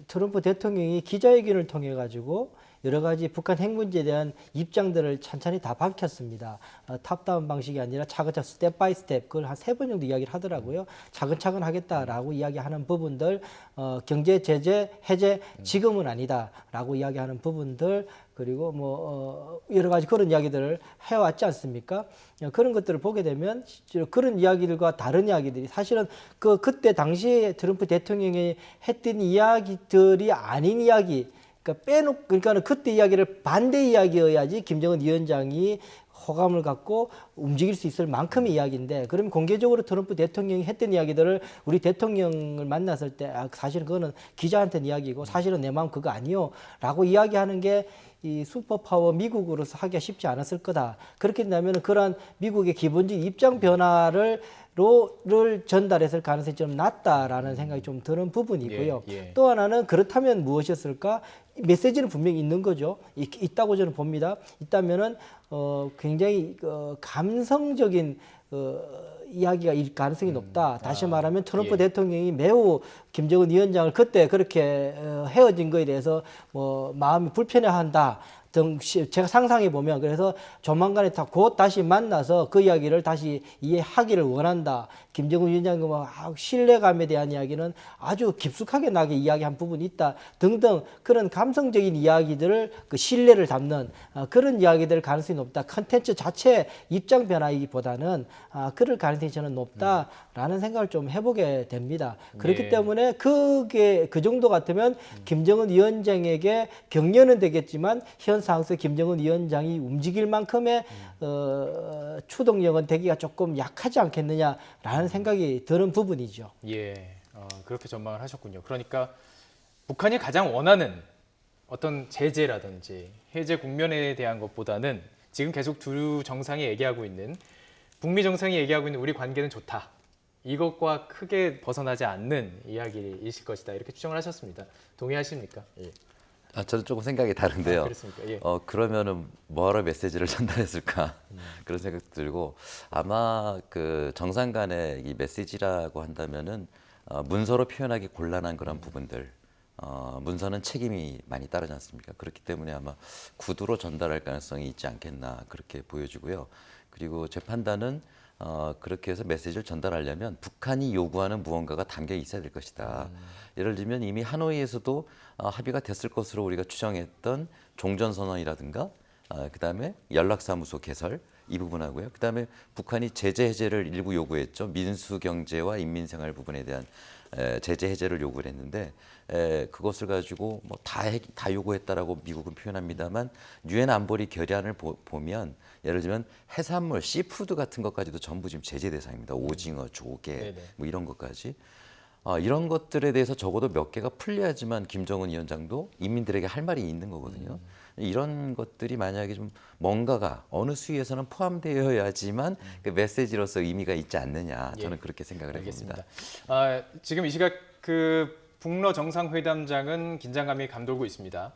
트럼프 대통령이 기자회견을 통해 가지고 여러 가지 북한 핵 문제에 대한 입장들을 찬찬히 다 밝혔습니다. 탑다운 방식이 아니라 차근차근 스텝 바이 스텝 그걸 한 3번 정도 이야기를 하더라고요. 차근차근 하겠다라고 이야기하는 부분들, 경제 제재 해제 지금은 아니다라고 이야기하는 부분들 그리고 여러 가지 그런 이야기들을 해왔지 않습니까? 그런 것들을 보게 되면 그런 이야기들과 다른 이야기들이 사실은 그때 당시에 트럼프 대통령이 했던 이야기들이 아닌 이야기. 그러니까 그때 이야기를 반대 이야기여야지 김정은 위원장이 호감을 갖고 움직일 수 있을 만큼의 이야기인데 그러면 공개적으로 트럼프 대통령이 했던 이야기들을 우리 대통령을 만났을 때 사실은 그거는 기자한테는 이야기고 사실은 내 마음 그거 아니요 라고 이야기하는 게 이 슈퍼파워 미국으로서 하기가 쉽지 않았을 거다. 그렇게 된다면 그러한 미국의 기본적인 입장 변화를 를 전달했을 가능성이 좀 낮다라는 생각이 좀 드는 부분이고요. 또 하나는 그렇다면 무엇이었을까? 메시지는 분명히 있는 거죠. 있다고 저는 봅니다. 있다면은 굉장히 감성적인 이야기가 일 가능성이 높다. 다시 말하면 트럼프 대통령이 매우 김정은 위원장을 그때 그렇게 헤어진 거에 대해서 뭐 마음이 불편해한다. 제가 상상해 보면 그래서 조만간에 곧 다시 만나서 그 이야기를 다시 이해하기를 원한다. 김정은 위원장과 신뢰감에 대한 이야기는 아주 깊숙하게 나게 이야기한 부분이 있다. 등등 그런 감성적인 이야기들을 그 신뢰를 담는 그런 이야기들 가능성이 높다. 컨텐츠 자체 입장 변화이기보다는 그럴 가능성이 저는 높다라는 생각을 좀 해보게 됩니다. 그렇기 때문에 그게 그 정도 같으면 김정은 위원장에게 격려는 되겠지만 현 상황에서 김정은 위원장이 움직일 만큼의 추동력은 되기가 조금 약하지 않겠느냐라는 생각이 드는 부분이죠. 예, 그렇게 전망을 하셨군요. 그러니까 북한이 가장 원하는 어떤 제재라든지 해제 국면에 대한 것보다는 지금 계속 두 정상이 얘기하고 있는 북미 정상이 얘기하고 있는 우리 관계는 좋다. 이것과 크게 벗어나지 않는 이야기이실 것이다. 이렇게 추정을 하셨습니다. 동의하십니까? 예. 저는 조금 생각이 다른데요. 그렇습니까? 예. 그러면은 뭐하러 메시지를 전달했을까 그런 생각도 들고 아마 그 정상 간의 이 메시지라고 한다면은 문서로 표현하기 곤란한 그런 부분들. 문서는 책임이 많이 따르지 않습니까? 그렇기 때문에 아마 구두로 전달할 가능성이 있지 않겠나 그렇게 보여지고요. 그리고 제 판단은 그렇게 해서 메시지를 전달하려면 북한이 요구하는 무언가가 담겨 있어야 될 것이다. 예를 들면 이미 하노이에서도 합의가 됐을 것으로 우리가 추정했던 종전선언이라든가 그다음에 연락사무소 개설 이 부분하고요. 그다음에 북한이 제재 해제를 일부 요구했죠. 민수경제와 인민생활 부분에 대한 제재 해제를 요구를 했는데 그것을 가지고 뭐 다 요구했다라고 미국은 표현합니다만 유엔 안보리 결의안을 보면 예를 들면 해산물, 씨푸드 같은 것까지도 전부 지금 제재 대상입니다. 오징어, 조개 뭐 이런 것까지. 이런 것들에 대해서 적어도 몇 개가 풀려야지만 김정은 위원장도 인민들에게 할 말이 있는 거거든요. 이런 것들이 만약에 좀 뭔가가 어느 수위에서는 포함되어야지만 그 메시지로서 의미가 있지 않느냐 저는 그렇게 생각을 해봅니다. 지금 이 시각 그 북러 정상회담장은 긴장감이 감돌고 있습니다.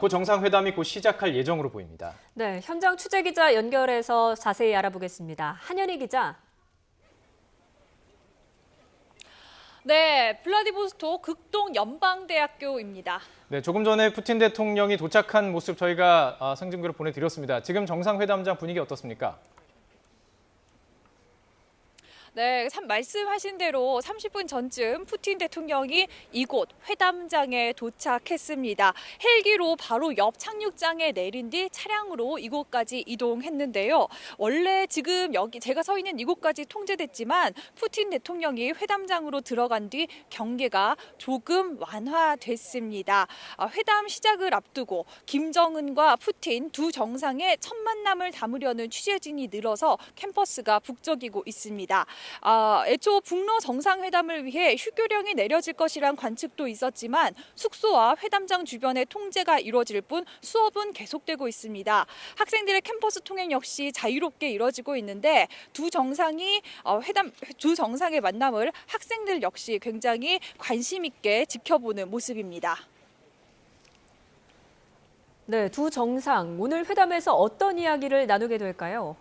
그 정상회담이 곧 시작할 예정으로 보입니다. 네, 현장 취재 기자 연결해서 자세히 알아보겠습니다. 한현희 기자. 네, 블라디보스토크 극동 연방대학교입니다. 네, 조금 전에 푸틴 대통령이 도착한 모습 저희가 상징으로 보내드렸습니다. 지금 정상회담장 분위기 어떻습니까? 네, 말씀하신 대로 30분 전쯤 푸틴 대통령이 이곳 회담장에 도착했습니다. 헬기로 바로 옆 착륙장에 내린 뒤 차량으로 이곳까지 이동했는데요. 원래 지금 여기 제가 서 있는 이곳까지 통제됐지만 푸틴 대통령이 회담장으로 들어간 뒤 경계가 조금 완화됐습니다. 회담 시작을 앞두고 김정은과 푸틴 두 정상의 첫 만남을 담으려는 취재진이 늘어서 캠퍼스가 북적이고 있습니다. 애초 북러 정상회담을 위해 휴교령이 내려질 것이란 관측도 있었지만 숙소와 회담장 주변의 통제가 이루어질 뿐 수업은 계속되고 있습니다. 학생들의 캠퍼스 통행 역시 자유롭게 이루어지고 있는데 두 정상의 만남을 학생들 역시 굉장히 관심 있게 지켜보는 모습입니다. 네, 두 정상 오늘 회담에서 어떤 이야기를 나누게 될까요?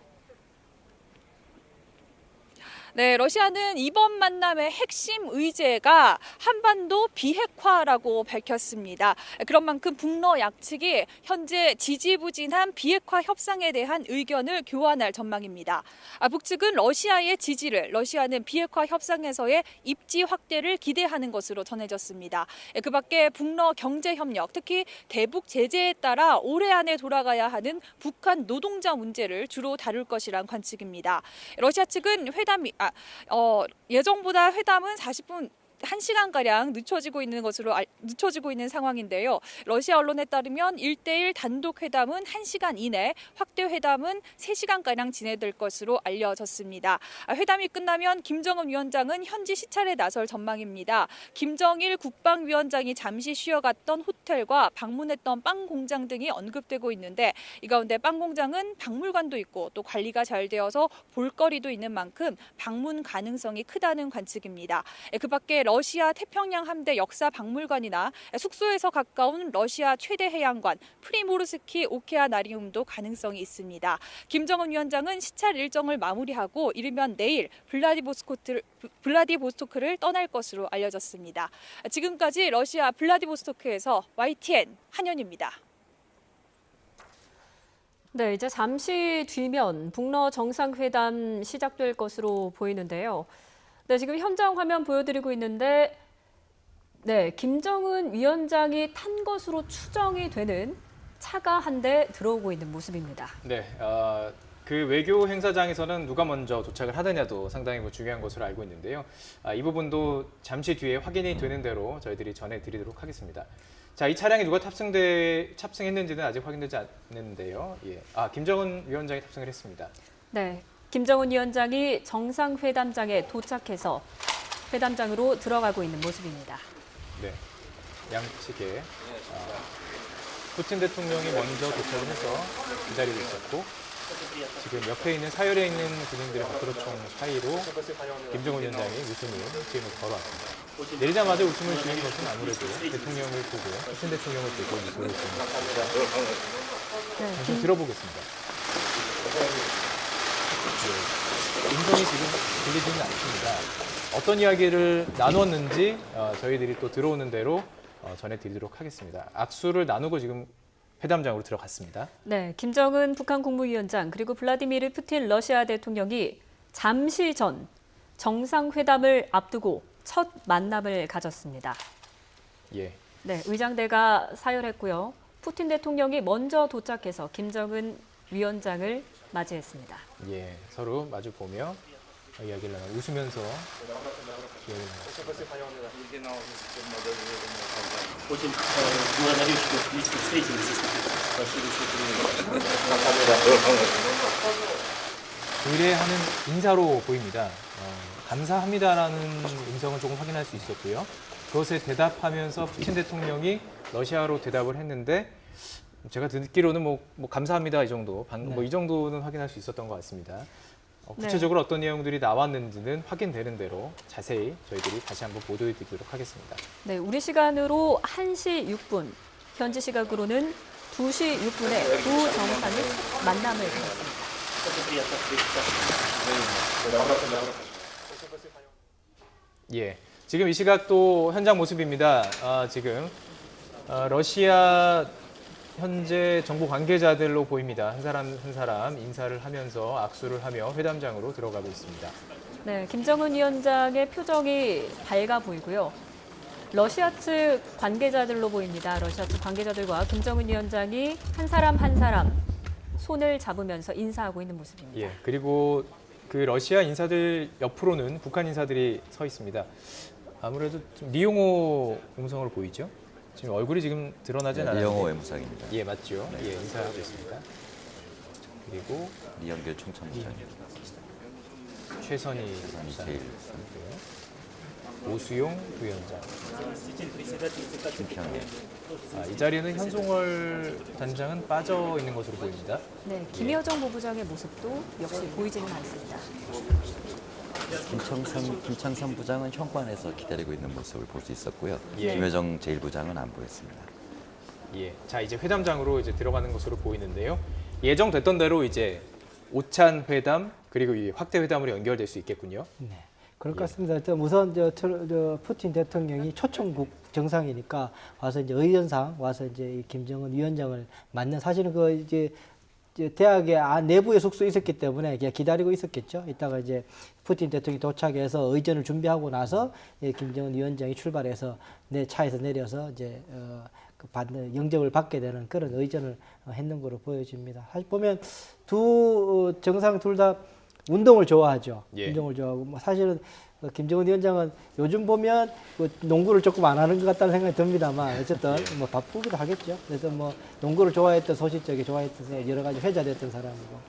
네, 러시아는 이번 만남의 핵심 의제가 한반도 비핵화라고 밝혔습니다. 그런 만큼 북러 양측이 현재 지지부진한 비핵화 협상에 대한 의견을 교환할 전망입니다. 북측은 러시아의 지지를, 러시아는 비핵화 협상에서의 입지 확대를 기대하는 것으로 전해졌습니다. 그 밖에 북러 경제협력, 특히 대북 제재에 따라 올해 안에 돌아가야 하는 북한 노동자 문제를 주로 다룰 것이란 관측입니다. 러시아 측은 예정보다 회담은 1시간가량 늦춰지고 있는 상황인데요. 러시아 언론에 따르면 1대1 단독 회담은 1시간 이내, 확대 회담은 3시간가량 진행될 것으로 알려졌습니다. 회담이 끝나면 김정은 위원장은 현지 시찰에 나설 전망입니다. 김정일 국방위원장이 잠시 쉬어갔던 호텔과 방문했던 빵 공장 등이 언급되고 있는데 이 가운데 빵 공장은 박물관도 있고 또 관리가 잘 되어서 볼거리도 있는 만큼 방문 가능성이 크다는 관측입니다. 그 밖에 러시아 태평양 함대 역사 박물관이나 숙소에서 가까운 러시아 최대 해양관 프리모르스키 오케아나리움도 가능성이 있습니다. 김정은 위원장은 시찰 일정을 마무리하고 이르면 내일 블라디보스토크를 떠날 것으로 알려졌습니다. 지금까지 러시아 블라디보스토크에서 YTN 한현입니다. 네, 이제 잠시 뒤면 북러 정상회담 시작될 것으로 보이는데요. 네, 지금 현장 화면 보여드리고 있는데, 네, 김정은 위원장이 탄 것으로 추정이 되는 차가 한 대 들어오고 있는 모습입니다. 네, 그 외교 행사장에서는 누가 먼저 도착을 하느냐도 상당히 중요한 것으로 알고 있는데요. 이 부분도 잠시 뒤에 확인이 되는 대로 저희들이 전해드리도록 하겠습니다. 자, 이 차량에 누가 탑승했는지는 아직 확인되지 않는데요. 예. 김정은 위원장이 탑승을 했습니다. 네, 김정은 위원장이 정상회담장에 도착해서 회담장으로 들어가고 있는 모습입니다. 네, 양측에 푸틴 대통령이 먼저 도착을 해서 기다리고 있었고 지금 옆에 있는 사열에 있는 군인들의 밖으로총 사이로 김정은 위원장이 웃음을 지금 걸어왔습니다. 내리자마자 웃음을 지은 것은 아무래도 대통령을 보고 푸틴 대통령을 보고 웃음을 지은 것입니다. 잠시 들어보겠습니다. 음성이 지금 들리지는 않습니다. 어떤 이야기를 나눴는지 저희들이 또 들어오는 대로 전해드리도록 하겠습니다. 악수를 나누고 지금 회담장으로 들어갔습니다. 네, 김정은 북한 국무위원장 그리고 블라디미르 푸틴 러시아 대통령이 잠시 전 정상회담을 앞두고 첫 만남을 가졌습니다. 예. 네, 의장대가 사열했고요. 푸틴 대통령이 먼저 도착해서 김정은 위원장을 맞이했습니다. 예, 서로 마주 보며 이야기를 나누고 웃으면서 의례하는 인사로 보입니다. 감사합니다라는 음성을 조금 확인할 수 있었고요. 그것에 대답하면서 푸틴 대통령이 러시아로 대답을 했는데 제가 듣기로는 뭐 감사합니다 이 정도, 이 정도는 확인할 수 있었던 것 같습니다. 구체적으로 어떤 내용들이 나왔는지는 확인되는 대로 자세히 저희들이 다시 한번 보도해 드리도록 하겠습니다. 네, 우리 시간으로 1시 6분, 현지 시각으로는 2시 6분에 두 정상이 만남을 가졌습니다. 예, 지금 이 시각 또 현장 모습입니다. 지금 러시아 현재 정부 관계자들로 보입니다. 한 사람 한 사람 인사를 하면서 악수를 하며 회담장으로 들어가고 있습니다. 네, 김정은 위원장의 표정이 밝아 보이고요. 러시아 측 관계자들로 보입니다. 러시아 측 관계자들과 김정은 위원장이 한 사람 한 사람 손을 잡으면서 인사하고 있는 모습입니다. 예, 그리고 그 러시아 인사들 옆으로는 북한 인사들이 서 있습니다. 아무래도 좀 리용호 음성으로 보이죠? 지금 얼굴이 지금 드러나진 않았는데. 리용호 외무상입니다. 예, 맞죠. 네. 예, 인사하고 있습니다. 그리고 이영길 총참모장, 최선희 제일 오수용 부위원장, 김평래. 이 자리에는 현송월 단장은 빠져 있는 것으로 보입니다. 네, 김여정 부부장의 모습도 역시 보이지는 않습니다. 김창삼 부장은 현관에서 기다리고 있는 모습을 볼 수 있었고요. 예. 김여정 제1부장은 안 보였습니다. 예, 자 이제 회담장으로 이제 들어가는 것으로 보이는데요. 예정됐던 대로 이제 오찬 회담 그리고 이 확대 회담으로 연결될 수 있겠군요. 네, 그럴 것 같습니다. 우선 푸틴 대통령이 초청국 정상이니까 와서 이제 의전상 와서 이제 이 김정은 위원장을 만난, 사실은 그 이제 대학의 내부에 숙소에 있었기 때문에 기다리고 있었겠죠. 이따가 이제 푸틴 대통령이 도착해서 의전을 준비하고 나서 김정은 위원장이 출발해서 내 차에서 내려서 이제 영접을 받게 되는 그런 의전을 했는 것으로 보여집니다. 사실 보면 두 정상 둘 다 운동을 좋아하죠. 예. 운동을 좋아하고 사실은 김정은 위원장은 요즘 보면 뭐 농구를 조금 안 하는 것 같다는 생각이 듭니다만 어쨌든 뭐 바쁘기도 하겠죠. 그래서 뭐 농구를 좋아했던 소시적이 좋아했던 여러 가지 회자됐던 사람이고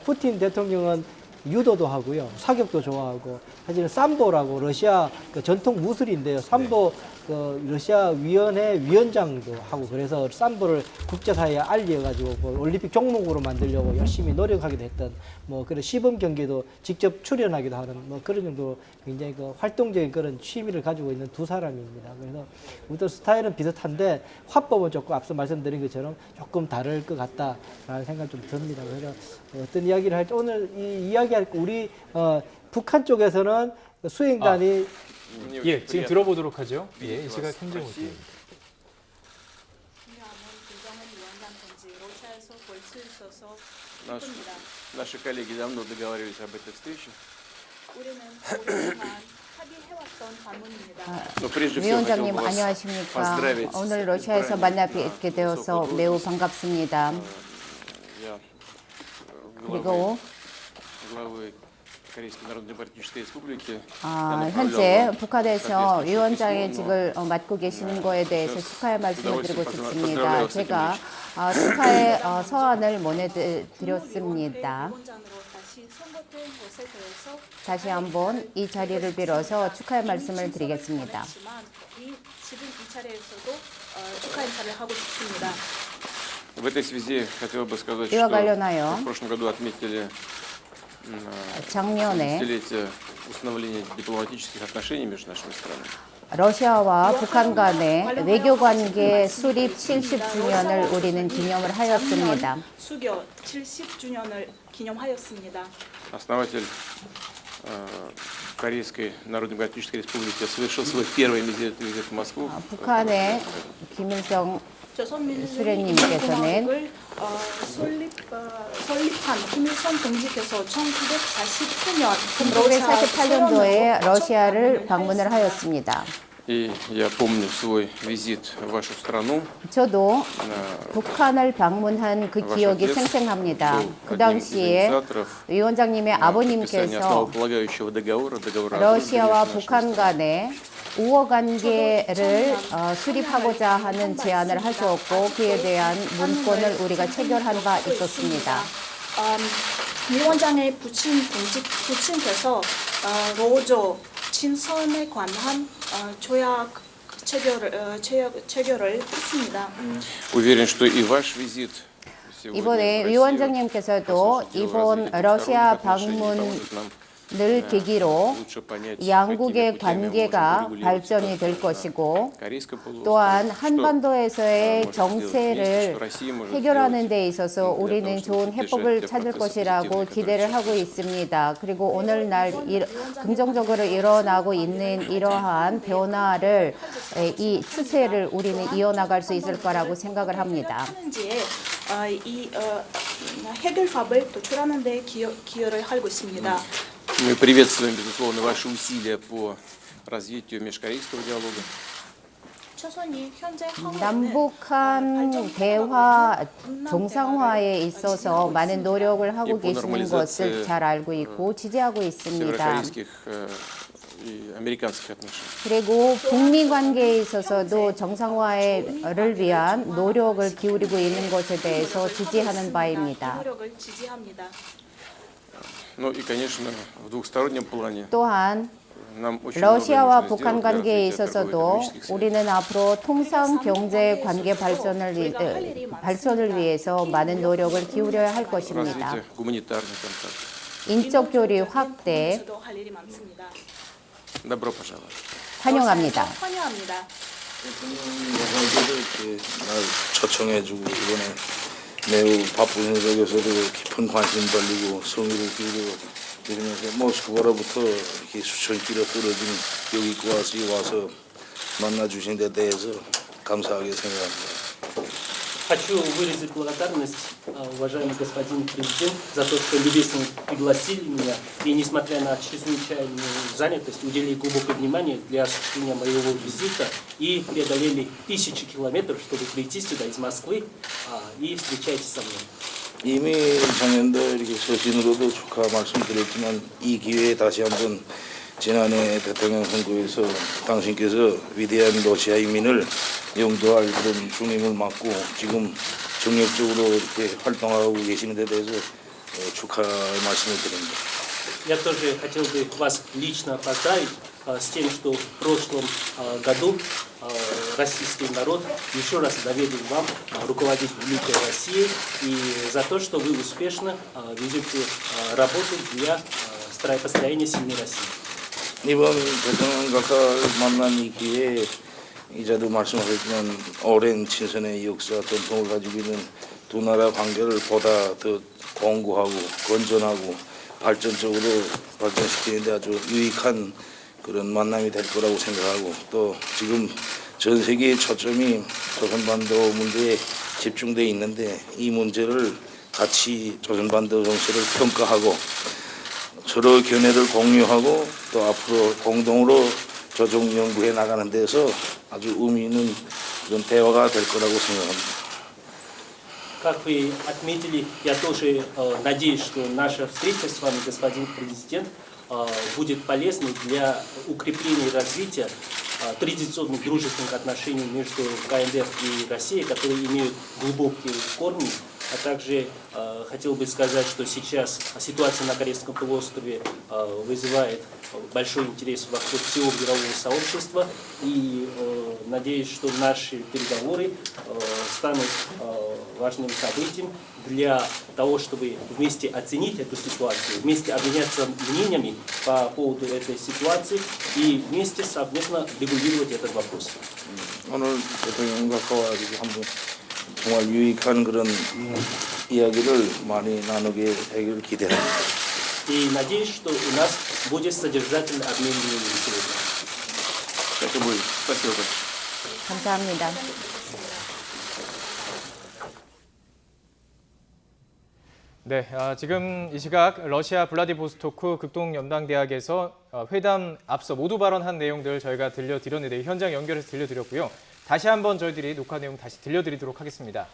푸틴 대통령은 유도도 하고요, 사격도 좋아하고 사실은 삼보라고 러시아 그 전통 무술인데요. 삼보 그 러시아 위원회 위원장도 하고 그래서 삼보를 국제사회에 알려가지고 뭐 올림픽 종목으로 만들려고 열심히 노력하기도 했던 뭐 그런 시범 경기도 직접 출연하기도 하는 뭐 그런 정도로 굉장히 그 활동적인 그런 취미를 가지고 있는 두 사람입니다. 그래서 우리도 스타일은 비슷한데 화법은 조금 앞서 말씀드린 것처럼 조금 다를 것 같다라는 생각 좀 듭니다. 그래서 어떤 이야기를 할지 오늘 이 이야기할 우리 북한 쪽에서는 수행단이 예, 지금 들어보도록 하죠. 예, 이 시각 행정부입니다. Наши коллеги давно договаривались об этой встрече. 위원장님 안녕하십니까. 오늘 러시아에서 만나 뵙게 되어서 매우 반갑습니다. 그리고 현재 북한에서 위원장의 직을 맡고 계시는 거에 대해서 축하의 말씀을 드리고 싶습니다. 제가 축하의 서한을 보내드렸습니다. 다시 한번 이 자리를 빌어서 축하의 말씀을 드리겠습니다. 지금 이 자리에서도 축하 인사를 하고 싶습니다. В этой связи хотел бы сказать, 이와 что 관련하여 в прошлом году отметили 작년에 десятилетие установления дипломатических отношений между нашими странами. 러시아와 북한 간의 외교관계 수립 70주년을 우리는 기념을 하였습니다. 수교 70주년을 기념하였습니다. Основатель Корейской Народно-Демократической Республики совершил свой первый визит в Москву. 북한의 김일성 수령님께서는 설립한 김일성 동지께서 1948년도에 러시아를 방문을 하였습니다. И я помню свой визит в вашу страну. 저도 북한을 방문한 그 기억이 생생합니다. 그 당시에 위원장님의 아버님께서 러시아와 북한 간의 우호 관계를 수립하고자 하는 제안을 하셨고 그에 대한 문건을 우리가 체결한 바 있었습니다. 위원장의 부친께서 로조 친선에 관한 조약 체결을 했습니다. Уверен, что и ваш визит 이번에 위원장님께서도 이번 러시아 방문을 계기로 양국의 관계가 발전이 될 것이고 또한 한반도에서의 정세를 해결하는 데 있어서 우리는 좋은 해법을 찾을 것이라고 기대를 하고 있습니다. 그리고 오늘날 긍정적으로 일어나고 있는 이러한 변화를 이 추세를 우리는 이어나갈 수 있을 거라고 생각을 합니다. 이 해결법을 도출하는 데 기여를 하고 있습니다. Мы приветствуем, безусловно, ваши усилия по развитию межкорейского диалога. 남북한 대화 정상화에 있어서 많은 노력을 하고 계시는 것을 잘 알고 있고 지지하고 있습니다. 그리고 북미 관계에 있어서도 정상화를 위한 노력을 기울이고 있는 것에 대해서 지지하는 바입니다. 또한 러시아와 북한 관계에 있어서도 우리는 앞으로 통상 경제 관계 발전을 위해서 많은 노력을 기울여야 할 것입니다. 인적 교류 확대 환영합니다. 초청해주고 이번에 매우 바쁜 현장에서도 깊은 관심 돌리고 성의를 기울이고 이러면서 모스크바로부터 이렇게 수천 킬로 떨어진 여기까지 와서 만나주신 데 대해서 감사하게 생각합니다. Хочу выразить благодарность, уважаемый господин президент, за то, что любезно пригласили меня и, несмотря на чрезвычайную занятость, уделили глубокое внимание для осуществления моего визита и преодолели тысячи километров, чтобы прийти сюда из Москвы и встречайтесь со мной. 이미 작년도 이렇게 서신으로도 축하 말씀드렸지만 이 기회에 다시 한번 지난해 대통령 선거에서 당신께서 위대한 러시아 인민을 영도할 그런 중임을 맡고 지금 정력적으로 이렇게 활동하고 계시는 데 대해서 축하의 말씀을 드립니다. Я тоже хотел бы вас лично поздравить с тем, что в прошлом году российский народ еще раз доверил вам руководить великой Россией и за то, что вы успешно ведете работу для построения сильной России. 이번 대통령과 만난 이 기회에 이자도 말씀하셨지만 오랜 친선의 역사 전통을 가지고 있는 두 나라 관계를 보다 더 공고하고 건전하고 발전적으로 발전시키는 데 아주 유익한 그런 만남이 될 거라고 생각하고 또 지금 전 세계의 초점이 조선반도 문제에 집중되어 있는데 이 문제를 같이 조선반도 정세를 평가하고 서로 견해를 공유하고 또 앞으로 공동으로 조정 연구해 나가는 데서 아주 의미 있는 그런 대화가 될 거라고 생각합니다. Как вы отметили, я тоже надеюсь, что наша встреча с вами, господин президент, будет полезной для укрепления и развития традиционных дружественных отношений между КНДР и Россией, которые имеют глубокие корни. А также хотел бы сказать, что сейчас ситуация на Корейском полуострове вызывает большой интерес вокруг всего мирового сообщества. И надеюсь, что наши переговоры станут важным событием для того, чтобы вместе оценить эту ситуацию, вместе обменяться мнениями по поводу этой ситуации и вместе совместно регулировать этот вопрос. 오늘 대통령과 한번 정말 유익한 그런 이야기를 많이 나누게 되기를 기대합니다. И надеюсь, что у нас будет содержательный обмен мнениями сегодня. Это будет. Спасибо. 감사합니다. 네, 지금 이 시각 러시아 블라디보스토크 극동연방대학에서 회담 앞서 모두 발언한 내용들 저희가 들려드렸는데 현장 연결해서 들려드렸고요. 다시 한번 저희들이 녹화 내용 다시 들려드리도록 하겠습니다.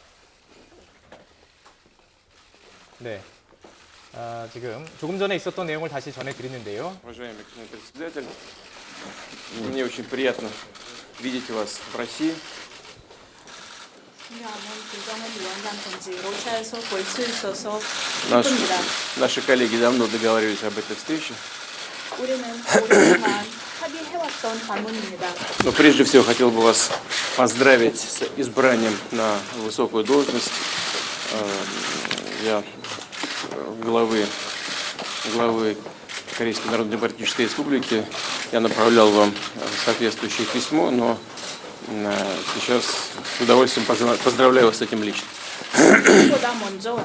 네, 지금 조금 전에 있었던 내용을 다시 전해드리는데요. Уважаемый господин председатель, мне очень приятно видеть вас в России. Наши коллеги давно договаривались об этой встрече. Но прежде всего хотел бы вас поздравить с избранием на высокую должность главы Корейской Народно-Демократической Республики. Я направлял вам соответствующее письмо, но сейчас с удовольствием поздравляю вас с этим лично. 보다 먼저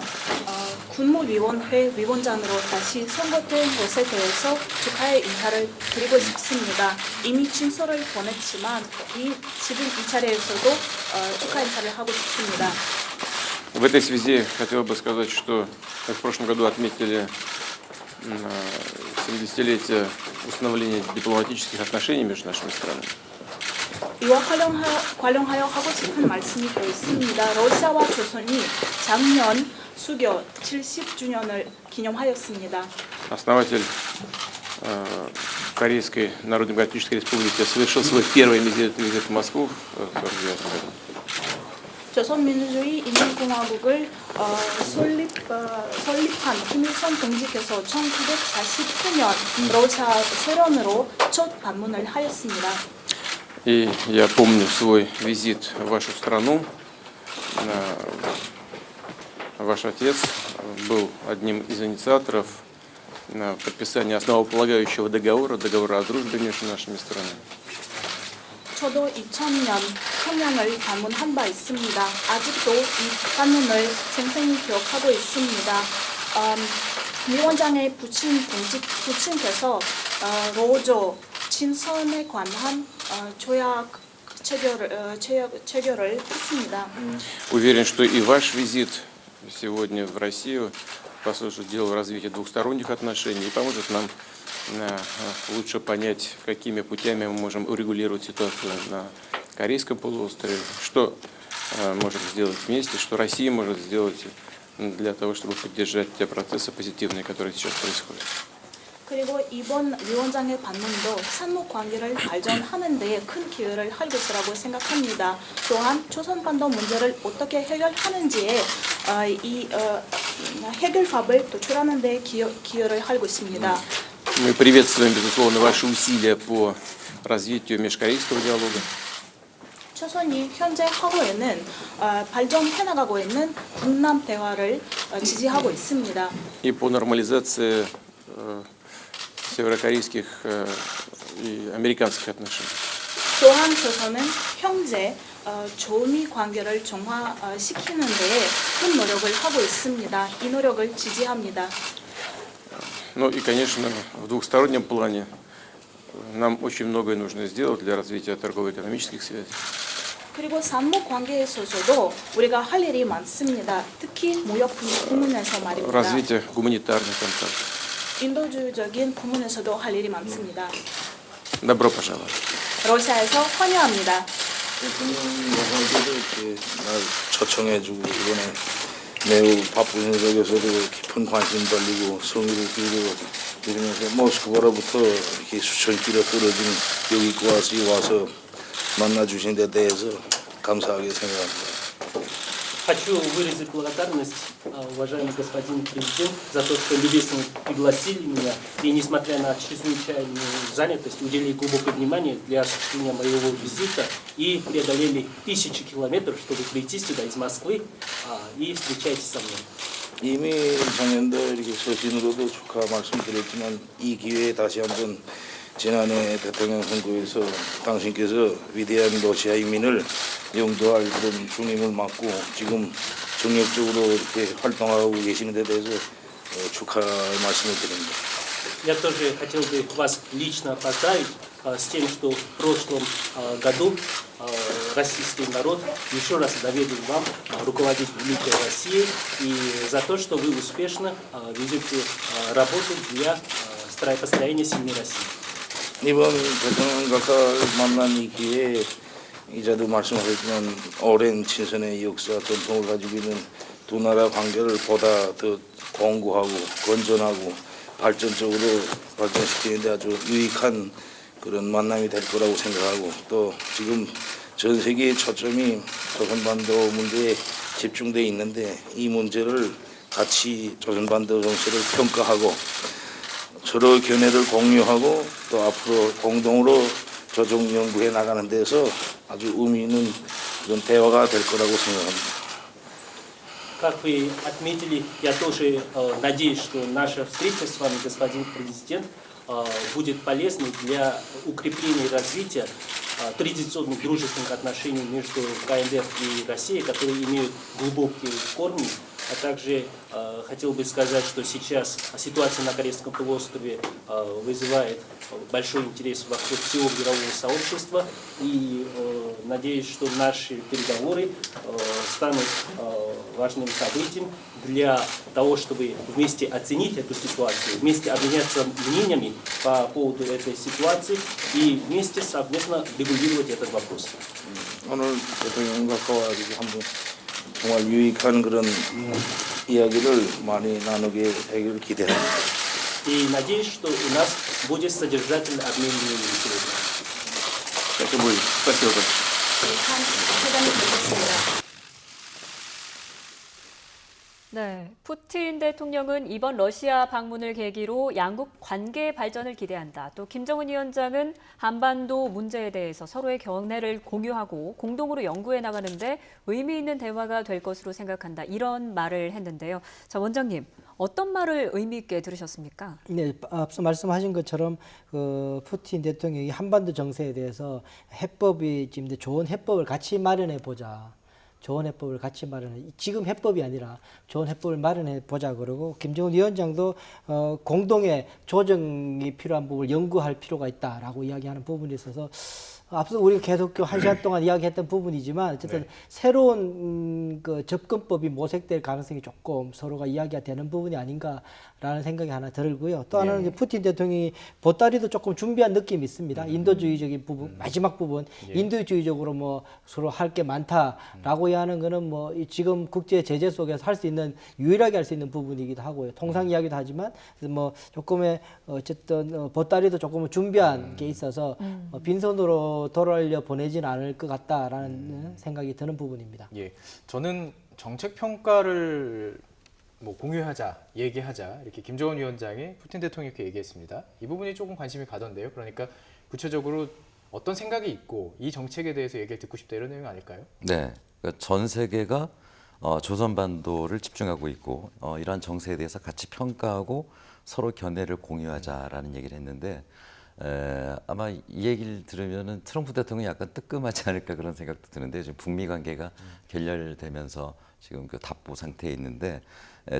군무위원회 위원장으로 다시 선거된 것에 대해서 축하의 인사를 드리고 싶습니다. 이미 친서를 보냈지만 지금 이 자리에서도 축하 인사를 하고 싶습니다. В этой связи хотел бы сказать, что в прошлом году отметили 70-летие установления дипломатических отношений между нашими странами. 이와 관련하여 하고 싶은 말씀이 더 있습니다. 러시아와 조선이 작년 수교 70주년을 기념하였습니다. Основатель Корейской Народно-Демократической Республики совершил свой первый визит в Москву в 1949 году. 조선민주주의 인민공화국을 설립한 김일성 동지께서 1949년 러시아 소련으로 첫 방문을 하였습니다. И я помню свой визит в вашу страну. Ваш отец был одним из инициаторов подписания основополагающего договора о дружбе между нашими странами. 저도 2000년 평양을 방문한 바 있습니다. 아직도 이 방문을 생생히 기억하고 있습니다. 위원장의 부친께서 로조 친선에 관한 조약 체결을 했습니다. Уверен, что и ваш визит сегодня в Россию послужит делу развития двухсторонних отношений и поможет нам лучше понять, какими путями мы можем урегулировать ситуацию на Корейском полуострове, что можем сделать вместе, что Россия может сделать для того, чтобы поддержать те процессы позитивные, которые сейчас происходят. 그리고 이번 위원장의 방문도 삼국 관계를 발전하는 데 큰 기여를 할 것이라고 생각합니다. 또한 조선반도 문제를 어떻게 해결하는지에 해결법을 도출하는 데 기여를 할 것입니다. Мы приветствуем, безусловно, ваши усилия по развитию межкорейского диалога. 조선이 현재 하고 있는 발전해 나가고 있는 북남 대화를 지지하고 있습니다. И по нормализации северокорейских и американских отношений. 또한 조선은 형제 조미 관계를 정화시키는 데에 큰 노력을 하고 있습니다. 이 노력을 지지합니다. Ну и, конечно, в двухстороннем плане нам очень многое нужно сделать для развития торгово-экономических связей. 그리고 삼국 관계에 있어서도 우리가 할 일이 많습니다. 특히 무역 부문에서 말입니다. Развитие гуманитарных контактов. 인도주의적인 부문에서도 할 일이 많습니다. Добро пожаловать. 러시아에서 환영합니다. 이렇게 날 초청해주고 이번에 매우 바쁜 현역에서도 깊은 관심 돌리고 성의를 기울이고 이러면서 모스크바로부터 이렇게 수천 킬로 떨어진 여기까지 와서 만나주신 데 대해서 감사하게 생각합니다. Хочу выразить благодарность, уважаемый господин президент, за то, что любезно пригласили меня и, несмотря на чрезвычайную занятость, уделили глубокое внимание для осуществления моего визита и преодолели тысячи километров, чтобы прийти сюда из Москвы и встречайтесь со мной. 이미 작년도 이렇게 서신으로도 축하 말씀드렸지만 이 기회에 다시 한번 지난해 대통령 선거에서 당신께서 위대한 러시아 인민을 영도할 그런 중임을 맡고 지금 정력적으로 이렇게 활동하고 계시는 데 대해서 축하 말씀을 드립니다. Я тоже хотел бы вас лично поздравить с тем, что в прошлом году российский народ еще раз доверил вам руководить Великой Россией и за то, что вы успешно ведете работу для построения сильной России. 이번 대통령과 만난 이 기회에 이자도 말씀하셨지만 오랜 친선의 역사 전통을 가지고 있는 두 나라 관계를 보다 더 공고하고 건전하고 발전적으로 발전시키는 데 아주 유익한 그런 만남이 될 거라고 생각하고 또 지금 전 세계의 초점이 조선반도 문제에 집중되어 있는데 이 문제를 같이 조선반도 정세를 평가하고 서로 견해를 공유하고 또 앞으로 공동으로 조정 연구해 나가는 데서 아주 의미 있는 그런 대화가 될 거라고 생각합니다. Как вы отметили, я тоже надеюсь, что наша встреча с вами, господин президент, будет полезной для укрепления и развития традиционных дружественных отношений между КНДР и Россией, которые имеют глубокие корни. А также хотел бы сказать, что сейчас ситуация на Корейском полуострове вызывает большой интерес вокруг всего мирового сообщества. И надеюсь, что наши переговоры станут важным событием для того, чтобы вместе оценить эту ситуацию, вместе обменяться мнениями по поводу этой ситуации и вместе совместно регулировать этот вопрос. 오늘 대통령과 한번 정말 유익한 그런 이야기를 많이 나누게 되기를 기대합니다. И надеюсь, что у нас будет содержательный обмен мнениями сегодня. Это будет. Спасибо. 네, 푸틴 대통령은 이번 러시아 방문을 계기로 양국 관계 발전을 기대한다. 또 김정은 위원장은 한반도 문제에 대해서 서로의 견해를 공유하고 공동으로 연구해 나가는데 의미 있는 대화가 될 것으로 생각한다. 이런 말을 했는데요. 자, 원장님, 어떤 말을 의미 있게 들으셨습니까? 네, 앞서 말씀하신 것처럼 푸틴 대통령이 한반도 정세에 대해서 해법이 지금 좋은 해법을 같이 마련해 보자. 좋은 해법을 같이 마련해, 지금 해법이 아니라 좋은 해법을 마련해 보자 그러고 김정은 위원장도 공동의 조정이 필요한 부분을 연구할 필요가 있다라고 이야기하는 부분이 있어서 앞서 우리가 계속 한 시간 동안 이야기했던 부분이지만 어쨌든 새로운 그 접근법이 모색될 가능성이 조금 서로가 이야기가 되는 부분이 아닌가라는 생각이 하나 들고요. 또 하나는 이제 푸틴 대통령이 보따리도 조금 준비한 느낌이 있습니다. 인도주의적인 부분, 마지막 부분, 인도주의적으로 뭐 서로 할 게 많다라고 하는 거는 뭐 지금 국제 제재 속에서 할 수 있는 유일하게 할 수 있는 부분이기도 하고요. 통상 이야기도 하지만 뭐 조금의 어쨌든 보따리도 조금 준비한 게 있어서 빈손으로 돌아올려 보내지는 않을 것 같다라는 생각이 드는 부분입니다. 예, 저는 정책 평가를 뭐 공유하자, 얘기하자 이렇게 김정은 위원장이 푸틴 대통령께 얘기했습니다. 이 부분이 조금 관심이 가던데요. 그러니까 구체적으로 어떤 생각이 있고 이 정책에 대해서 얘기를 듣고 싶다 이런 내용 아닐까요? 네, 그러니까 전 세계가 조선반도를 집중하고 있고 이러한 정세에 대해서 같이 평가하고 서로 견해를 공유하자라는 얘기를 했는데 아마 이 얘기를 들으면은 트럼프 대통령이 약간 뜨끔하지 않을까 그런 생각도 드는데 지금 북미 관계가 결렬되면서 지금 그 답보 상태에 있는데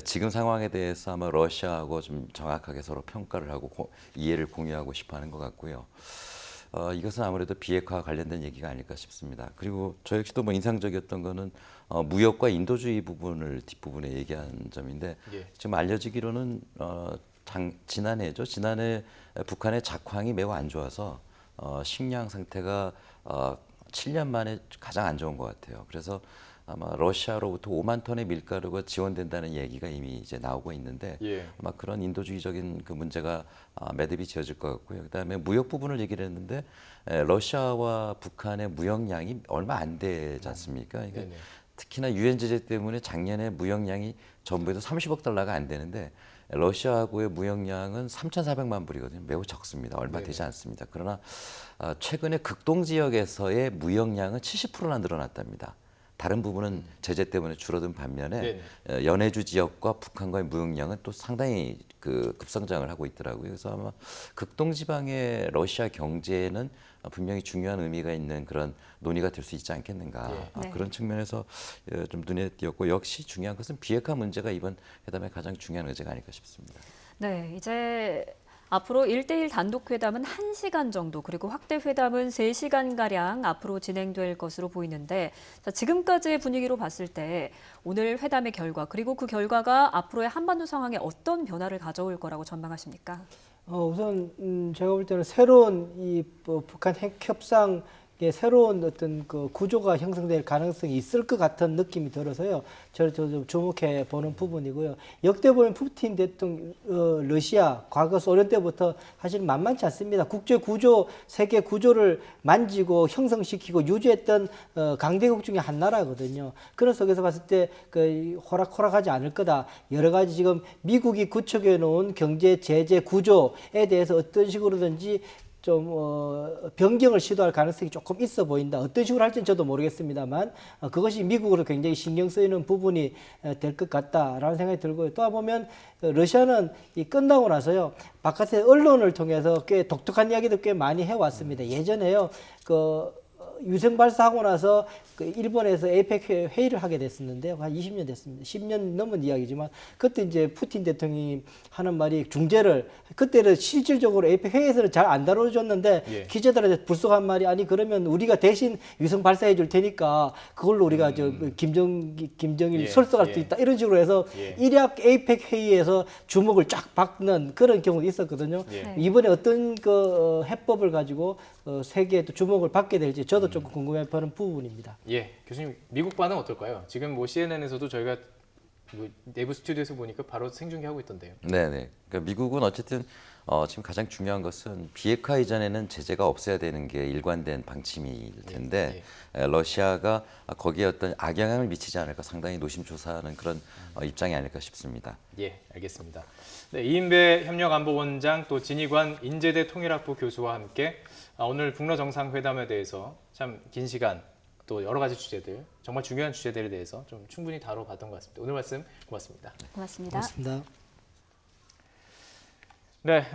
지금 상황에 대해서 아마 러시아하고 좀 정확하게 서로 평가를 하고 이해를 공유하고 싶어하는 것 같고요. 이것은 아무래도 비핵화와 관련된 얘기가 아닐까 싶습니다. 그리고 저 역시도 뭐 인상적이었던 거는 무역과 인도주의 부분을 뒷부분에 얘기한 점인데 지금 알려지기로는 지난해죠. 지난해 북한의 작황이 매우 안 좋아서 식량 상태가 7년 만에 가장 안 좋은 것 같아요. 그래서 아마 러시아로부터 5만 톤의 밀가루가 지원된다는 얘기가 이미 이제 나오고 있는데 아마 그런 인도주의적인 그 문제가 매듭이 지어질 것 같고요. 그다음에 무역 부분을 얘기를 했는데 러시아와 북한의 무역량이 얼마 안 되지 않습니까? 그러니까 특히나 유엔 제재 때문에 작년에 무역량이 전부에도 30억 달러가 안 되는데 러시아하고의 무역량은 3,400만 불이거든요. 매우 적습니다. 얼마 되지 않습니다. 그러나 최근에 극동 지역에서의 무역량은 70%나 늘어났답니다. 다른 부분은 제재 때문에 줄어든 반면에 연해주 지역과 북한과의 무역량은 또 상당히 그 급성장을 하고 있더라고요. 그래서 아마 극동 지방의 러시아 경제에는 분명히 중요한 의미가 있는 그런 논의가 될 수 있지 않겠는가. 그런 측면에서 좀 눈에 띄었고 역시 중요한 것은 비핵화 문제가 이번 회담의 가장 중요한 의제가 아닐까 싶습니다. 네, 이제 앞으로 1대1 단독 회담은 1시간 정도 그리고 확대 회담은 3시간가량 앞으로 진행될 것으로 보이는데 지금까지의 분위기로 봤을 때 오늘 회담의 결과 그리고 그 결과가 앞으로의 한반도 상황에 어떤 변화를 가져올 거라고 전망하십니까? 우선 제가 볼 때는 새로운 이 북한 핵 협상 새로운 어떤 그 구조가 형성될 가능성이 있을 것 같은 느낌이 들어서요. 저를 좀 주목해 보는 부분이고요. 역대 보면 푸틴 대통령, 러시아, 과거 소련 때부터 사실 만만치 않습니다. 국제 구조, 세계 구조를 만지고 형성시키고 유지했던 강대국 중에 한 나라거든요. 그런 속에서 봤을 때 그 호락호락하지 않을 거다. 여러 가지 지금 미국이 구축해 놓은 경제 제재 구조에 대해서 어떤 식으로든지 좀 변경을 시도할 가능성이 조금 있어 보인다. 어떤 식으로 할지는 저도 모르겠습니다만 그것이 미국으로 굉장히 신경 쓰이는 부분이 될 것 같다라는 생각이 들고요. 또 보면 러시아는 이 끝나고 나서요. 바깥의 언론을 통해서 꽤 독특한 이야기도 꽤 많이 해왔습니다. 예전에요. 유성 발사하고 나서 그 일본에서 에이펙 회의를 하게 됐었는데요. 한 20년 됐습니다. 10년 넘은 이야기지만 그때 이제 푸틴 대통령이 하는 말이 중재를 그때는 실질적으로 에이펙 회의에서는 잘 안 다뤄줬는데 기자들한테 불쑥한 말이 아니 그러면 우리가 대신 유성 발사해 줄 테니까 그걸로 우리가 김정일 설득할 수 있다 이런 식으로 해서 일약 에이펙 회의에서 주목을 쫙 받는 그런 경우도 있었거든요. 이번에 어떤 그 해법을 가지고 세계에 또 주목을 받게 될지 저도 조금 궁금해하는 부분입니다. 예, 교수님 미국 반응 어떨까요? 지금 뭐 CNN에서도 저희가 뭐 내부 스튜디오에서 보니까 바로 생중계하고 있던데요. 네네. 그러니까 미국은 어쨌든 지금 가장 중요한 것은 비핵화 이전에는 제재가 없어야 되는 게 일관된 방침일 텐데 러시아가 거기에 어떤 악영향을 미치지 않을까 상당히 노심초사하는 그런 입장이 아닐까 싶습니다. 예, 알겠습니다. 네, 이인배 협력안보원장 또 진희관 인제대 통일학부 교수와 함께 오늘 북러 정상회담에 대해서 참 긴 시간 또 여러 가지 주제들 정말 중요한 주제들에 대해서 좀 충분히 다뤄봤던 것 같습니다. 오늘 말씀 고맙습니다. 고맙습니다. 고맙습니다. 네,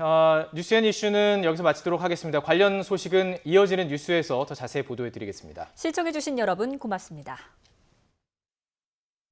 뉴스앤 이슈는 여기서 마치도록 하겠습니다. 관련 소식은 이어지는 뉴스에서 더 자세히 보도해드리겠습니다. 시청해주신 여러분 고맙습니다.